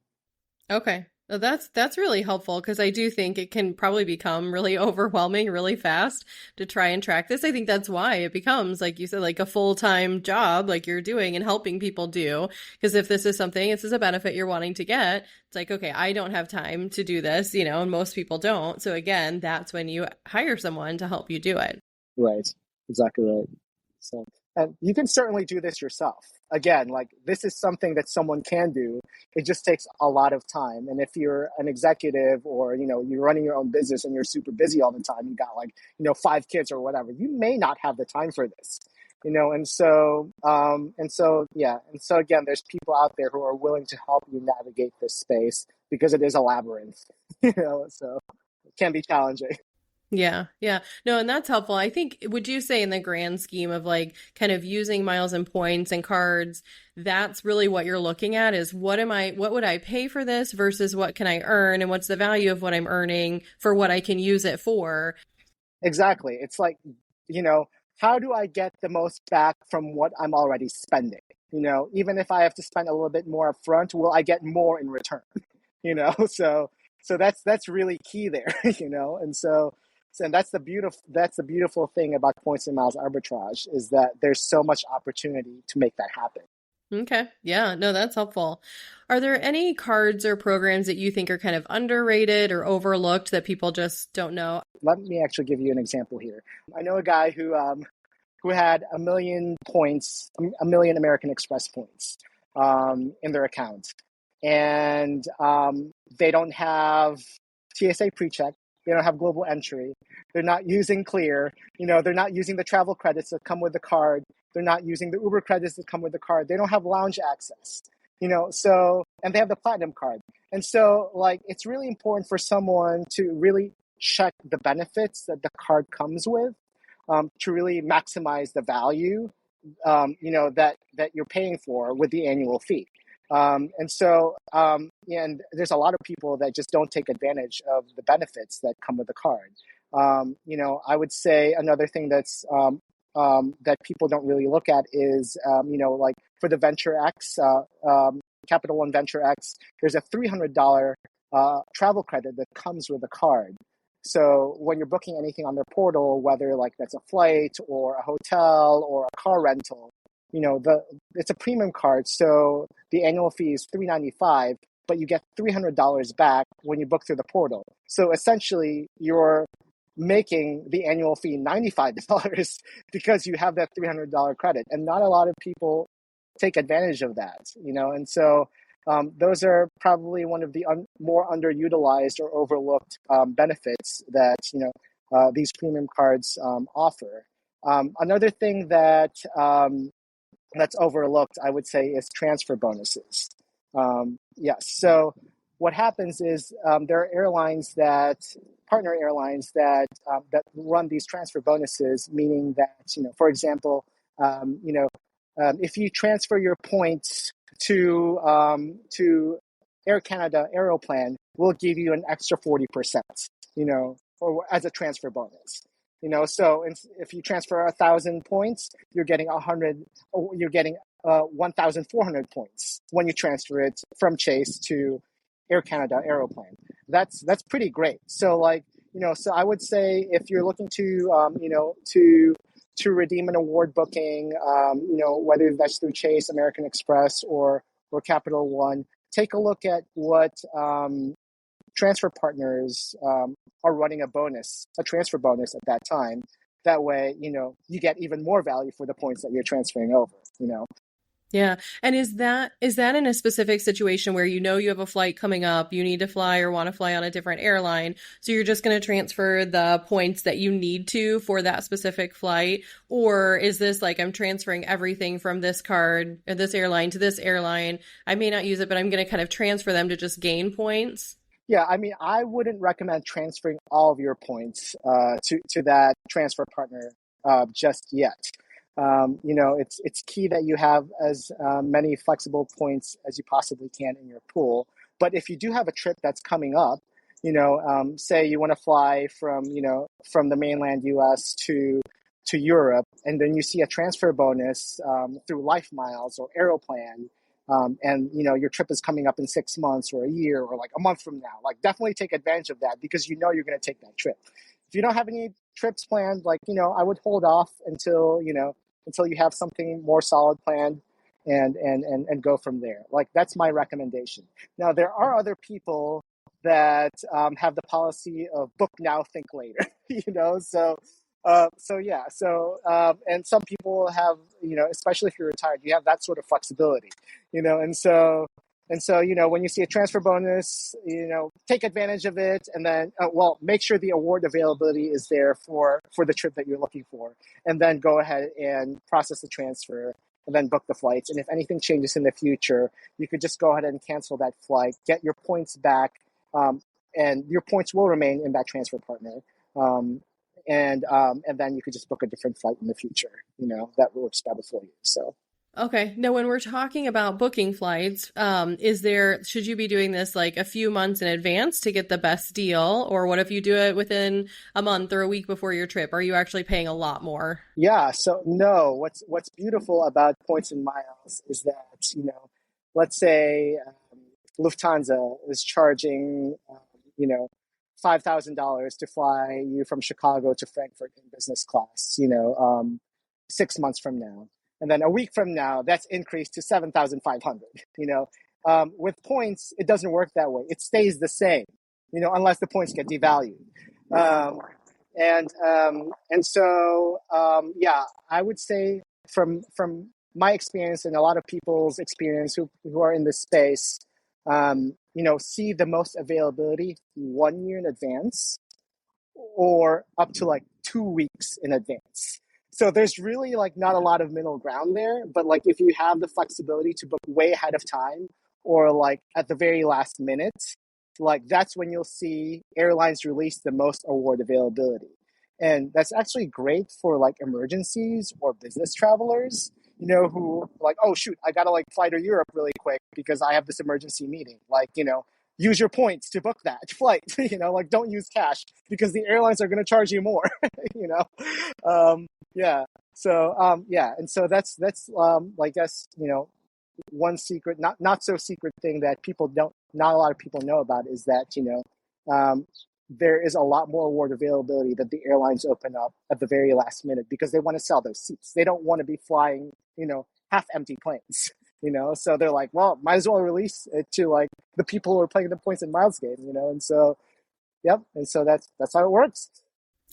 Okay. That's really helpful because I do think it can probably become really overwhelming really fast to try and track this. I think that's why it becomes, like you said, like a full-time job like you're doing and helping people do. Because if this is a benefit you're wanting to get, it's like, okay, I don't have time to do this, and most people don't. So again, that's when you hire someone to help you do it. Right. Exactly right. So, and you can certainly do this yourself. Again, this is something that someone can do. It just takes a lot of time. And if you're an executive or, you're running your own business and you're super busy all the time, you got 5 kids or whatever, you may not have the time for this, and so again, there's people out there who are willing to help you navigate this space because it is a labyrinth, so it can be challenging. Yeah. Yeah. No, and that's helpful. I think, would you say in the grand scheme of kind of using miles and points and cards, that's really what you're looking at is what would I pay for this versus what can I earn and what's the value of what I'm earning for what I can use it for? Exactly. It's how do I get the most back from what I'm already spending? Even if I have to spend a little bit more upfront, will I get more in return? So that's really key there, and that's the beautiful thing about points and miles arbitrage is that there's so much opportunity to make that happen. Okay. Yeah, no, that's helpful. Are there any cards or programs that you think are kind of underrated or overlooked that people just don't know? Let me actually give you an example here. I know a guy who had 1 million points, 1 million American Express points in their account. And they don't have TSA PreCheck. They don't have global entry. They're not using Clear. They're not using the travel credits that come with the card. They're not using the Uber credits that come with the card. They don't have lounge access. And they have the platinum card. And so, it's really important for someone to really check the benefits that the card comes with to really maximize the value, that you're paying for with the annual fee. And there's a lot of people that just don't take advantage of the benefits that come with the card. I would say another thing that's that people don't really look at is, for the Venture X, Capital One Venture X, there's a $300 travel credit that comes with the card. So when you're booking anything on their portal, whether that's a flight or a hotel or a car rental, it's a premium card, so the annual fee is $395, but you get $300 back when you book through the portal. So essentially, you're making the annual fee $95 because you have that $300 credit, and not a lot of people take advantage of that. And so those are probably one of the more underutilized or overlooked benefits that these premium cards offer. Another thing that's overlooked, I would say, is transfer bonuses. Yes. So what happens is there are partner airlines that run these transfer bonuses, meaning that, for example, if you transfer your points to Air Canada Aeroplan will give you an extra 40%, or as a transfer bonus. So if you transfer 1,000 points, you're getting 1,400 points when you transfer it from Chase to Air Canada Aeroplan. That's pretty great. So so I would say if you're looking to redeem an award booking, whether that's through Chase, American Express, or Capital One, take a look at what transfer partners are running a transfer bonus at that time. That way, you get even more value for the points that you're transferring over. Yeah. And is that in a specific situation where you have a flight coming up, you need to fly or want to fly on a different airline, so you're just going to transfer the points that you need to for that specific flight? Or is this like, I'm transferring everything from this card or this airline to this airline, I may not use it, but I'm going to kind of transfer them to just gain points? Yeah, I mean, I wouldn't recommend transferring all of your points to that transfer partner just yet. It's key that you have as many flexible points as you possibly can in your pool. But if you do have a trip that's coming up, say you want to fly from the mainland U.S. to Europe, and then you see a transfer bonus through Life Miles or Aeroplan, and your trip is coming up in 6 months or a year or like a month from now, like definitely take advantage of that, because you're going to take that trip. If you don't have any trips planned, I would hold off until you have something more solid planned, and go from there. Like, that's my recommendation. Now, there are other people that have the policy of book now, think later. And some people have, especially if you're retired, you have that sort of flexibility, when you see a transfer bonus, take advantage of it, and then, make sure the award availability is there for the trip that you're looking for, and then go ahead and process the transfer, and then book the flights. And if anything changes in the future, you could just go ahead and cancel that flight, get your points back, and your points will remain in that transfer partner. And then you could just book a different flight in the future, that works better for you. So. Okay. Now, when we're talking about booking flights, should you be doing this like a few months in advance to get the best deal? Or what if you do it within a month or a week before your trip? Are you actually paying a lot more? Yeah. So no, what's beautiful about points and miles is that, let's say Lufthansa is charging, $5,000 to fly you from Chicago to Frankfurt in business class, 6 months from now. And then a week from now, that's increased to 7,500. With points, it doesn't work that way. It stays the same, unless the points get devalued. I would say from my experience and a lot of people's experience who are in this space, see the most availability 1 year in advance, or up to like 2 weeks in advance. So there's really not a lot of middle ground there, but if you have the flexibility to book way ahead of time, or at the very last minute, that's when you'll see airlines release the most award availability. And that's actually great for emergencies or business travelers, who oh shoot, I gotta fly to Europe really quick because I have this emergency meeting. Use your points to book that flight. Don't use cash because the airlines are going to charge you more. Yeah. So and so that's I guess one secret, not so secret thing that not a lot of people know about is that there is a lot more award availability that the airlines open up at the very last minute because they want to sell those seats. They don't want to be flying half empty planes. So they're like, well, might as well release it to the people who are playing the points and miles game, and so, yep. And so that's how it works.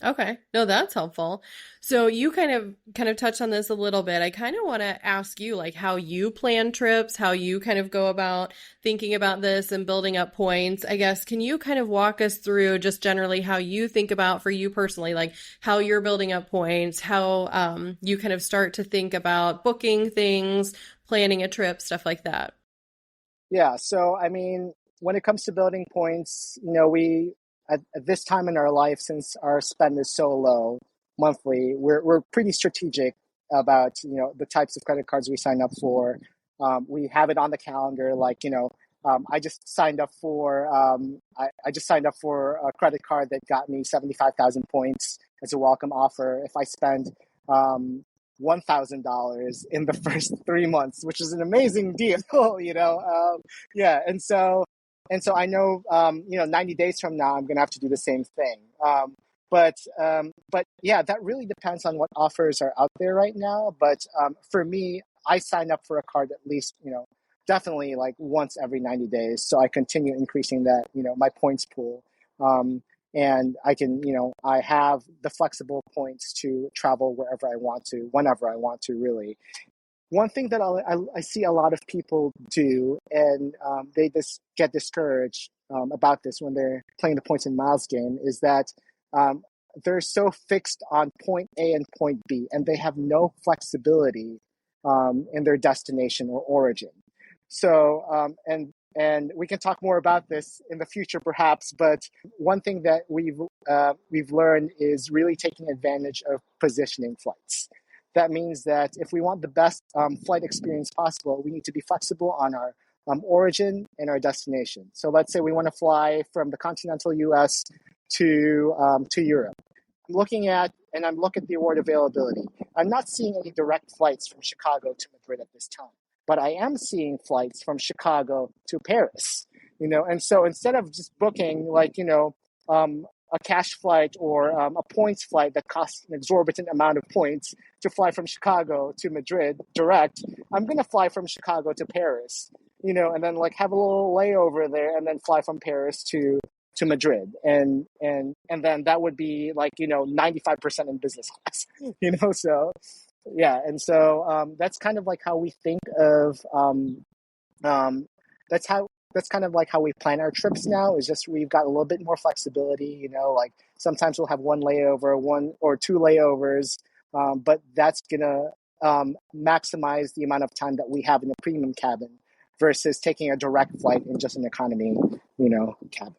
Okay. No, that's helpful. So you kind of touched on this a little bit. I kind of want to ask you how you plan trips, how you kind of go about thinking about this and building up points. I guess, can you kind of walk us through just generally how you think about, for you personally, how you're building up points, how you kind of start to think about booking things, planning a trip, stuff like that? Yeah. So, I mean, when it comes to building points, we, at this time in our life, since our spend is so low monthly, we're pretty strategic about the types of credit cards we sign up for, We have it on the calendar. Like, I just signed up for I just signed up for a credit card that got me 75,000 points as a welcome offer if I spend $1,000 in the first 3 months, which is an amazing deal. Yeah, and so I know 90 days from now I'm gonna have to do the same thing. But yeah, that really depends on what offers are out there right now. But for me, I sign up for a card at least definitely like once every 90 days. So I continue increasing that, my points pool. And I can, I have the flexible points to travel wherever I want to, whenever I want to, really. One thing that I see a lot of people do, and they just get discouraged about this when they're playing the points and miles game, is that um, they're so fixed on point A and point B, and they have no flexibility in their destination or origin. So, and we can talk more about this in the future, perhaps. But one thing that we've learned is really taking advantage of positioning flights. That means that if we want the best flight experience possible, we need to be flexible on our origin and our destination. So let's say we want to fly from the continental U.S. to Europe. I'm looking at the award availability. I'm not seeing any direct flights from Chicago to Madrid at this time, but I am seeing flights from Chicago to Paris. And so instead of just booking a cash flight or a points flight that costs an exorbitant amount of points to fly from Chicago to Madrid direct, I'm going to fly from Chicago to Paris, and then like have a little layover there and then fly from Paris to Madrid, and then that would be like 95% in business class, So yeah, and so that's kind of like how we think of that's how that's kind of like how we plan our trips now. Is just we've got a little bit more flexibility. Like sometimes we'll have one layover, one or two layovers, but that's gonna maximize the amount of time that we have in a premium cabin versus taking a direct flight in just an economy, cabin.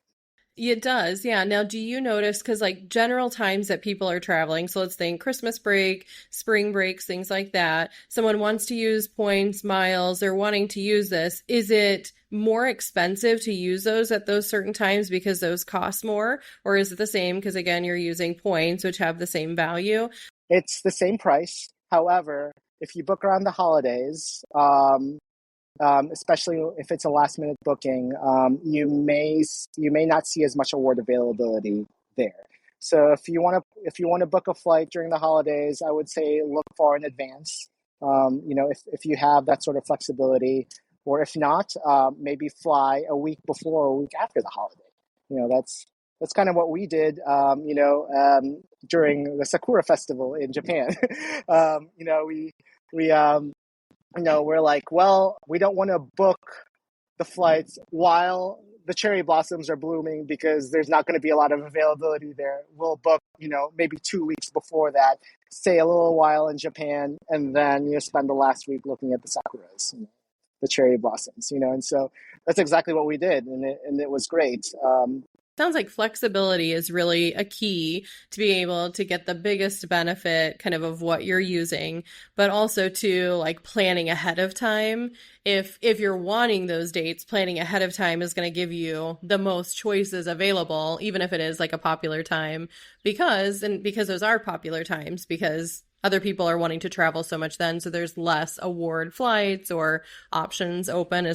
It does, yeah. Now, do you notice, because like general times that people are traveling, so let's think Christmas break, spring breaks, things like that, someone wants to use points, miles, they're wanting to use this. Is it more expensive to use those at those certain times because those cost more? Or is it the same because, again, you're using points, which have the same value? It's the same price. However, if you book around the holidays, especially if it's a last minute booking, you may not see as much award availability there. So if you want to book a flight during the holidays, I would say look far in advance. If you have that sort of flexibility, or if not, maybe fly a week before or a week after the holiday. That's kind of what we did. During the Sakura Festival in Japan. We we're like, well, we don't want to book the flights while the cherry blossoms are blooming because there's not going to be a lot of availability there. We'll book, maybe 2 weeks before that, stay a little while in Japan, and then spend the last week looking at the sakuras, the cherry blossoms, and so that's exactly what we did, and it was great. Sounds like flexibility is really a key to being able to get the biggest benefit kind of what you're using, but also to like planning ahead of time. If you're wanting those dates, planning ahead of time is going to give you the most choices available, even if it is like a popular time, because those are popular times, because other people are wanting to travel so much then, so there's less award flights or options open.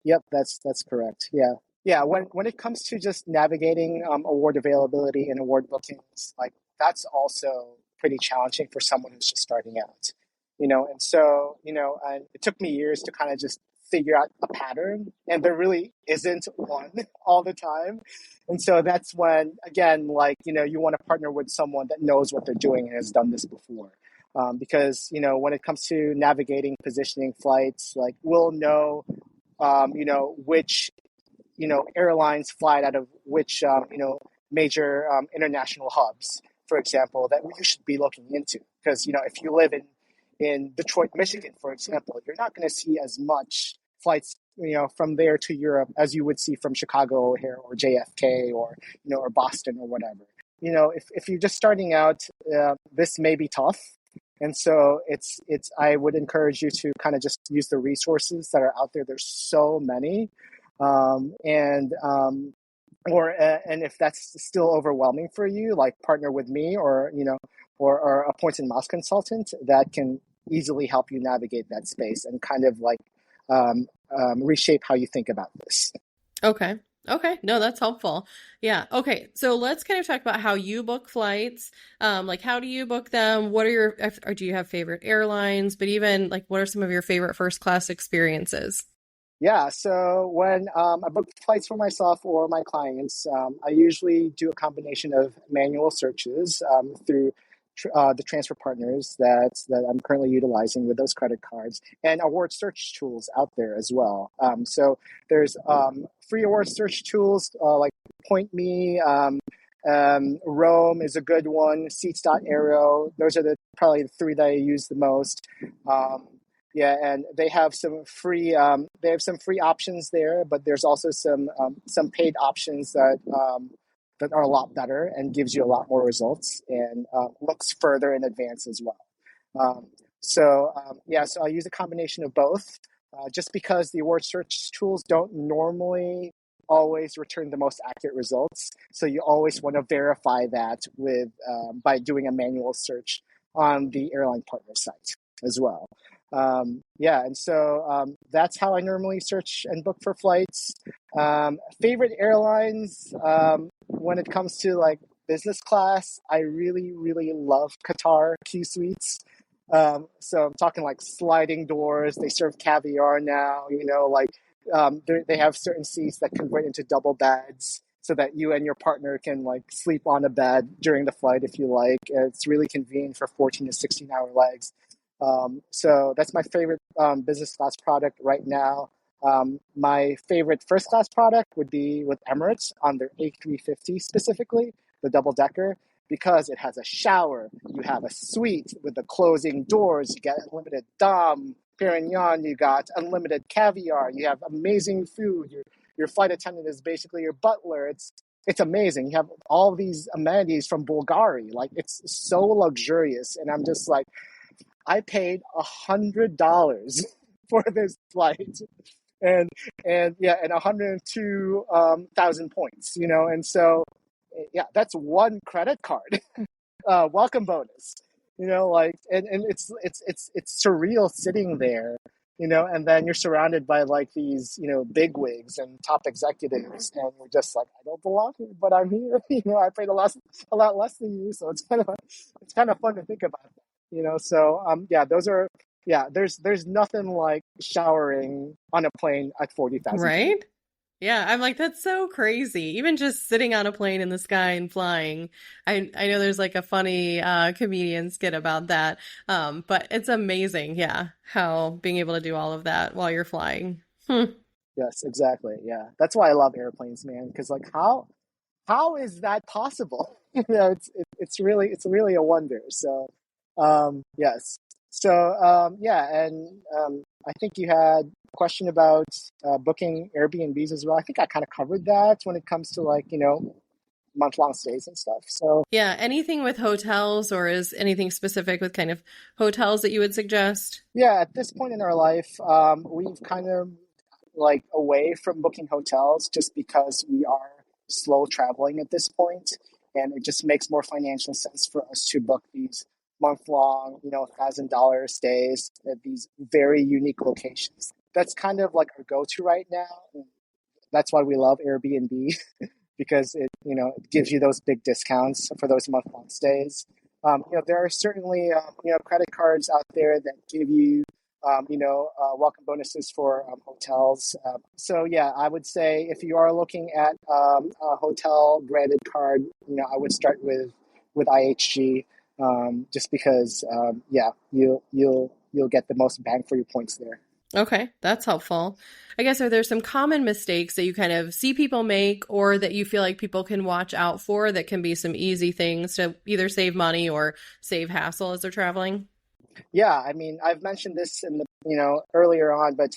Yep, that's correct. Yeah. Yeah, when it comes to just navigating award availability and award bookings, like that's also pretty challenging for someone who's just starting out, And so, and it took me years to kind of just figure out a pattern, and there really isn't one all the time. And so that's when, again, like you want to partner with someone that knows what they're doing and has done this before, because when it comes to navigating positioning flights, like we'll know, which airlines fly out of which, major international hubs, for example, that you should be looking into. Because, if you live in Detroit, Michigan, for example, you're not going to see as much flights, from there to Europe as you would see from Chicago O'Hare or JFK or Boston or whatever. If you're just starting out, this may be tough. And so I would encourage you to kind of just use the resources that are out there. There's so many. And if that's still overwhelming for you, like partner with me or a point and mouse consultant that can easily help you navigate that space and kind of like reshape how you think about this. Okay. Okay. No, that's helpful. Yeah. Okay. So let's kind of talk about how you book flights. Like, how do you book them? What are or do you have favorite airlines? But even like, what are some of your favorite first class experiences? Yeah, so when I book flights for myself or my clients, I usually do a combination of manual searches through the transfer partners that I'm currently utilizing with those credit cards, and award search tools out there as well. So there's free award search tools like Point Me. Rome is a good one. Seats.aero. Those are probably the three that I use the most. Yeah, and they have some free options there, but there's also some paid options that are a lot better and gives you a lot more results and looks further in advance as well. So I use a combination of both, just because the award search tools don't normally always return the most accurate results. So you always want to verify that by doing a manual search on the airline partner site as well. And so that's how I normally search and book for flights. Favorite airlines, when it comes to like business class, I really, really love Qatar Q Suites. So I'm talking like sliding doors. They serve caviar now, they have certain seats that convert into double beds so that you and your partner can like sleep on a bed during the flight if you like. It's really convenient for 14 to 16-hour legs. So that's my favorite business class product right now. My favorite first class product would be with Emirates on their A350 specifically, the double decker, because it has a shower. You have a suite with the closing doors. You get unlimited Dom, Perignon. You got unlimited caviar. You have amazing food. Your flight attendant is basically your butler. It's amazing. You have all these amenities from Bulgari. Like, it's so luxurious, and I'm just like, I paid $100 for this flight, and 102,000 points, and so that's one credit card welcome bonus, and it's surreal sitting there, and then you're surrounded by like these big wigs and top executives, and you're just like, I don't belong here, but I'm here. I paid a lot less than you, so it's kind of fun to think about that. There's nothing like showering on a plane at 40,000 feet. Right? Yeah, I'm like, that's so crazy. Even just sitting on a plane in the sky and flying. I know there's like a funny comedian skit about that. But it's amazing, yeah, how being able to do all of that while you're flying. Yes, exactly. Yeah. That's why I love airplanes, man, because like how is that possible? It's really a wonder. So yes. So and I think you had a question about booking Airbnbs as well. I think I kind of covered that when it comes to like month-long stays and stuff. So yeah, anything with hotels, or is anything specific with kind of hotels that you would suggest? yeah, at this point in our life, we've kind of like away from booking hotels just because we are slow traveling at this point, and it just makes more financial sense for us to book these month-long, $1,000 stays at these very unique locations. That's kind of like our go-to right now. That's why we love Airbnb because it gives you those big discounts for those month-long stays. There are certainly credit cards out there that give you welcome bonuses for hotels. So yeah, I would say if you are looking at a hotel branded card, I would start with IHG, just because you'll get the most bang for your points there. Okay, that's helpful. I guess, are there some common mistakes that you kind of see people make, or that you feel like people can watch out for, that can be some easy things to either save money or save hassle as they're traveling? Yeah, I mean, I've mentioned this in the earlier on, but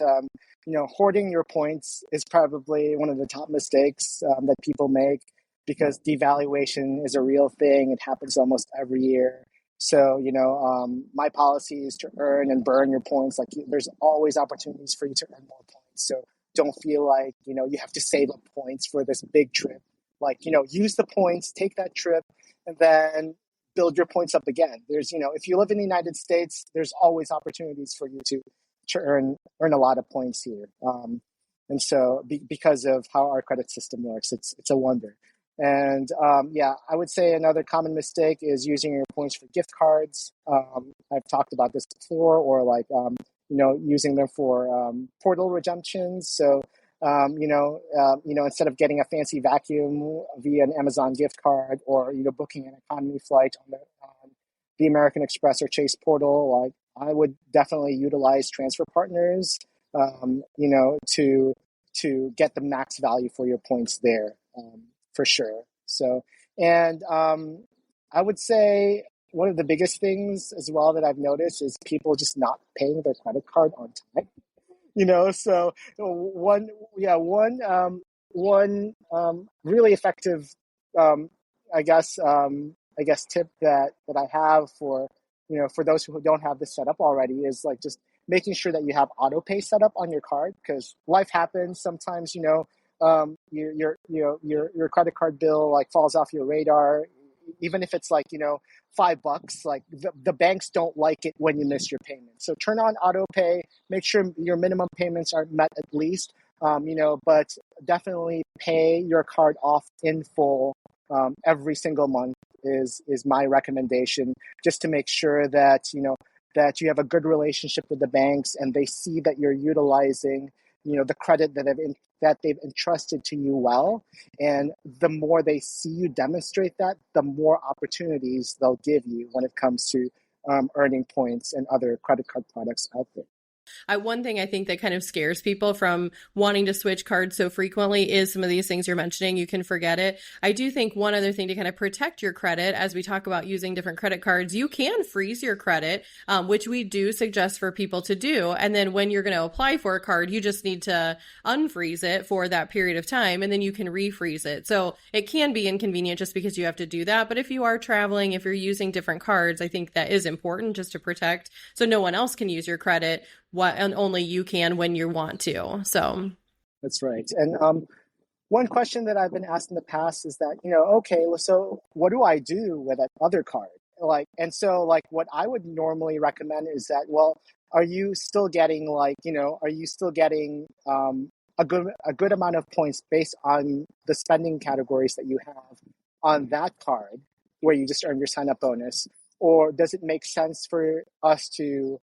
hoarding your points is probably one of the top mistakes that people make, because devaluation is a real thing. It happens almost every year, So, my policy is to earn and burn your points. Like there's always opportunities for you to earn more points. So don't feel like, you have to save up points for this big trip. Like, use the points, take that trip, and then build your points up again. There's, if you live in the United States, there's always opportunities for you to earn a lot of points here. And so because of how our credit system works, it's a wonder. And I would say another common mistake is using your points for gift cards. I've talked about this before, or like, using them for portal redemptions. So, instead of getting a fancy vacuum via an Amazon gift card, or, booking an economy flight on the American Express or Chase portal, like I would definitely utilize transfer partners, to get the max value for your points there. For sure. So, and I would say one of the biggest things as well that I've noticed is people just not paying their credit card on time. So one really effective, I guess tip that I have for those who don't have this set up already is like just making sure that you have auto pay set up on your card, because life happens sometimes. Your credit card bill like falls off your radar, even if it's like $5. Like the banks don't like it when you miss your payment. So turn on auto pay. Make sure your minimum payments are met at least. But definitely pay your card off in full every single month is my recommendation, just to make sure that that you have a good relationship with the banks and they see that you're utilizing the credit that they've entrusted to you well. And the more they see you demonstrate that, the more opportunities they'll give you when it comes to earning points and other credit card products out there. One thing I think that kind of scares people from wanting to switch cards so frequently is some of these things you're mentioning. You can forget it. I do think one other thing to kind of protect your credit, as we talk about using different credit cards, you can freeze your credit, which we do suggest for people to do. And then when you're going to apply for a card, you just need to unfreeze it for that period of time, and then you can refreeze it. So it can be inconvenient just because you have to do that. But if you are traveling, if you're using different cards, I think that is important just to protect so no one else can use your credit. And only you can when you want to. So that's right. And one question that I've been asked in the past is that, okay, so what do I do with that other card? So what I would normally recommend is that, well, are you still getting a good amount of points based on the spending categories that you have on that card where you just earn your sign-up bonus? Or does it make sense for us to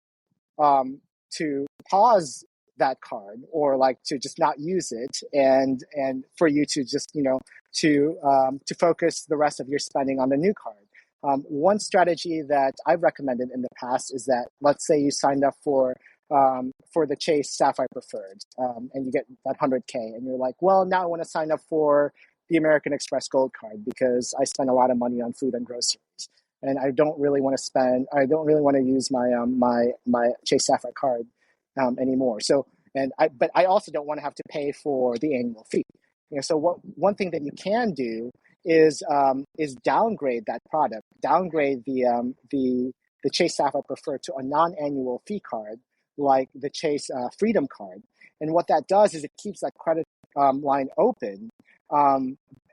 pause that card, or to just not use it, and for you to just to focus the rest of your spending on the new card? One strategy that I've recommended in the past is that, let's say you signed up for the Chase Sapphire Preferred, and you get that 100K, and you're like, well, now I want to sign up for the American Express Gold Card because I spend a lot of money on food and groceries. And I don't really want to use my Chase Sapphire card anymore. So, but I also don't want to have to pay for the annual fee. So one thing that you can do is downgrade that product, downgrade the Chase Sapphire Preferred to a non-annual fee card, like the Chase Freedom Card. And what that does is it keeps that credit line open.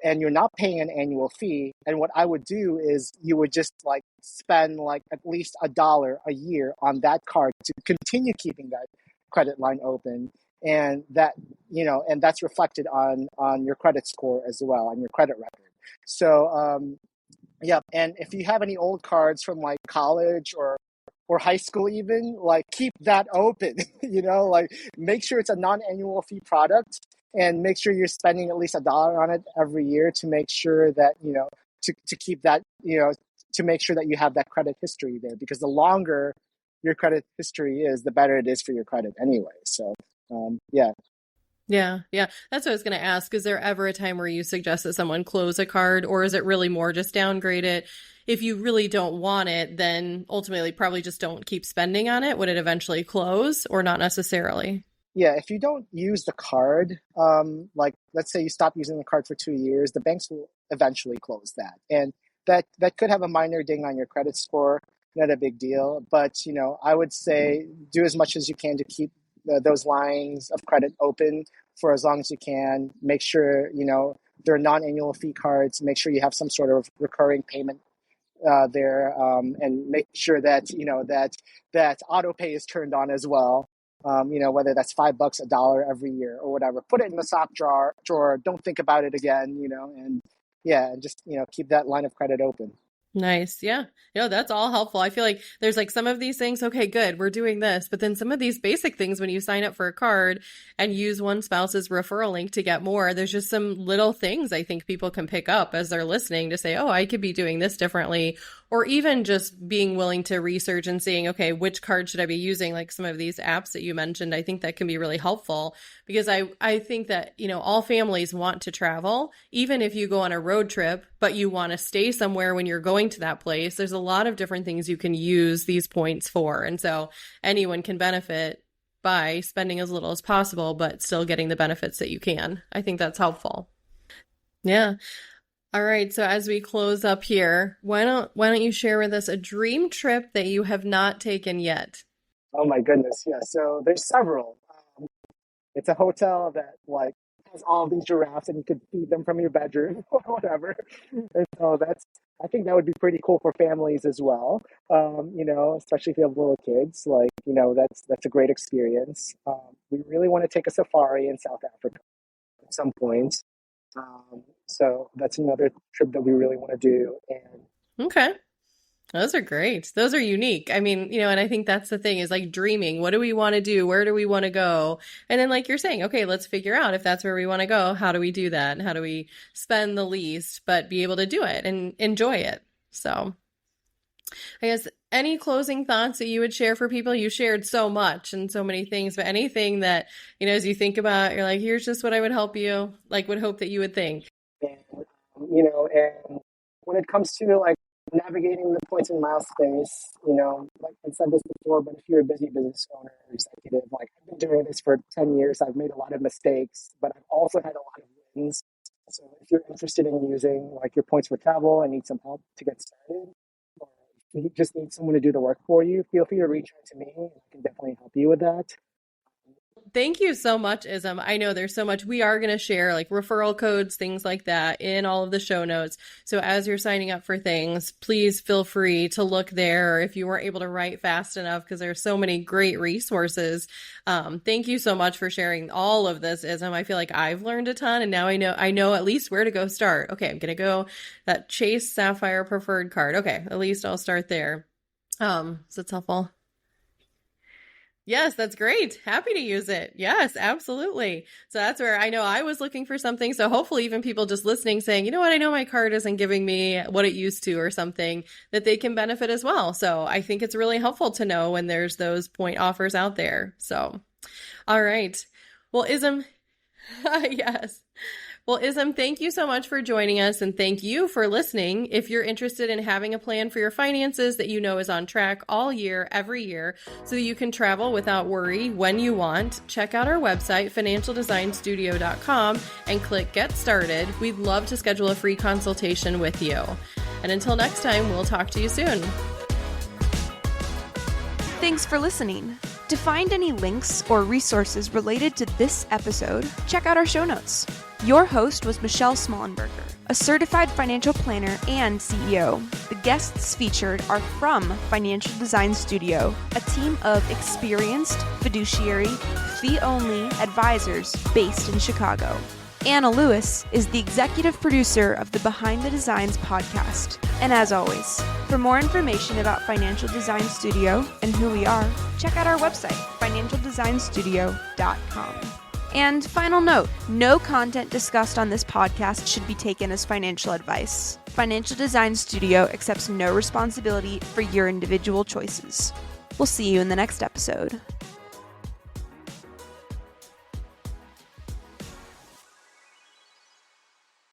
And you're not paying an annual fee. And what I would do is you would just spend at least $1 a year on that card to continue keeping that credit line open. And that, and that's reflected on your credit score as well, on your credit record. So, and if you have any old cards from college or high school even, keep that open, make sure it's a non-annual fee product, and make sure you're spending at least $1 on it every year to make sure that, to keep that, to make sure that you have that credit history there, because the longer your credit history is, the better it is for your credit anyway. So, yeah. Yeah. That's what I was going to ask. Is there ever a time where you suggest that someone close a card, or is it really more just downgrade it? If you really don't want it, then ultimately probably just don't keep spending on it. Would it eventually close, or not necessarily? Yeah, if you don't use the card, let's say you stop using the card for 2 years, the banks will eventually close that. And that could have a minor ding on your credit score, not a big deal. But, I would say do as much as you can to keep those lines of credit open for as long as you can. Make sure, they're non-annual fee cards. Make sure you have some sort of recurring payment there, and make sure that, that auto pay is turned on as well. Whether that's $5, $1 every year or whatever, put it in the sock drawer. Don't think about it again, and and just, keep that line of credit open. Nice. Yeah. That's all helpful. I feel like there's like some of these things, okay, good, we're doing this. But then some of these basic things, when you sign up for a card and use one spouse's referral link to get more, there's just some little things I think people can pick up as they're listening to say, oh, I could be doing this differently. Or even just being willing to research and seeing, okay, which card should I be using? Like some of these apps that you mentioned, I think that can be really helpful because I think that, all families want to travel, even if you go on a road trip, but you want to stay somewhere when you're going to that place. There's a lot of different things you can use these points for. And so anyone can benefit by spending as little as possible, but still getting the benefits that you can. I think that's helpful. Yeah. All right. So as we close up here, why don't you share with us a dream trip that you have not taken yet? Oh my goodness. Yeah. So there's several. It's a hotel that has all these giraffes and you could feed them from your bedroom or whatever. And so I think that would be pretty cool for families as well. Especially if you have little kids, that's a great experience. We really want to take a safari in South Africa at some point. So that's another trip that we really want to do. And okay. Those are great. Those are unique. I mean, and I think that's the thing is like dreaming. What do we want to do? Where do we want to go? And then like you're saying, okay, let's figure out if that's where we want to go. How do we do that? And how do we spend the least, but be able to do it and enjoy it? So I guess any closing thoughts that you would share for people? You shared so much and so many things, but anything that, as you think about, you're like, here's just what I would hope that you would think. And, and when it comes to navigating the points and mile space, like I said this before, but if you're a busy business owner or executive, I've been doing this for 10 years, I've made a lot of mistakes, but I've also had a lot of wins. So if you're interested in using your points for travel and need some help to get started, or if you just need someone to do the work for you, feel free to reach out to me. I can definitely help you with that. Thank you so much, Ism. I know there's so much. We are going to share referral codes, things like that in all of the show notes. So as you're signing up for things, please feel free to look there. Or if you weren't able to write fast enough, because there's so many great resources. Thank you so much for sharing all of this, Ism. I feel like I've learned a ton and now I know at least where to go start. Okay, I'm going to go that Chase Sapphire Preferred card. Okay, at least I'll start there. So it's helpful. Yes, that's great. Happy to use it. Yes, absolutely. So that's where I know I was looking for something. So hopefully even people just listening saying, you know what, I know my card isn't giving me what it used to or something, that they can benefit as well. So I think it's really helpful to know when there's those point offers out there. So, all right. Well, Ism, yes. Well, Ism, thank you so much for joining us and thank you for listening. If you're interested in having a plan for your finances that you know is on track all year, every year, so that you can travel without worry when you want, check out our website, financialdesignstudio.com, and click Get Started. We'd love to schedule a free consultation with you. And until next time, we'll talk to you soon. Thanks for listening. To find any links or resources related to this episode, check out our show notes. Your host was Michelle Smallenberger, a certified financial planner and CEO. The guests featured are from Financial Design Studio, a team of experienced, fiduciary, fee-only advisors based in Chicago. Anna Lewis is the executive producer of the Behind the Designs podcast. And as always, for more information about Financial Design Studio and who we are, check out our website, financialdesignstudio.com. And final note, no content discussed on this podcast should be taken as financial advice. Financial Design Studio accepts no responsibility for your individual choices. We'll see you in the next episode.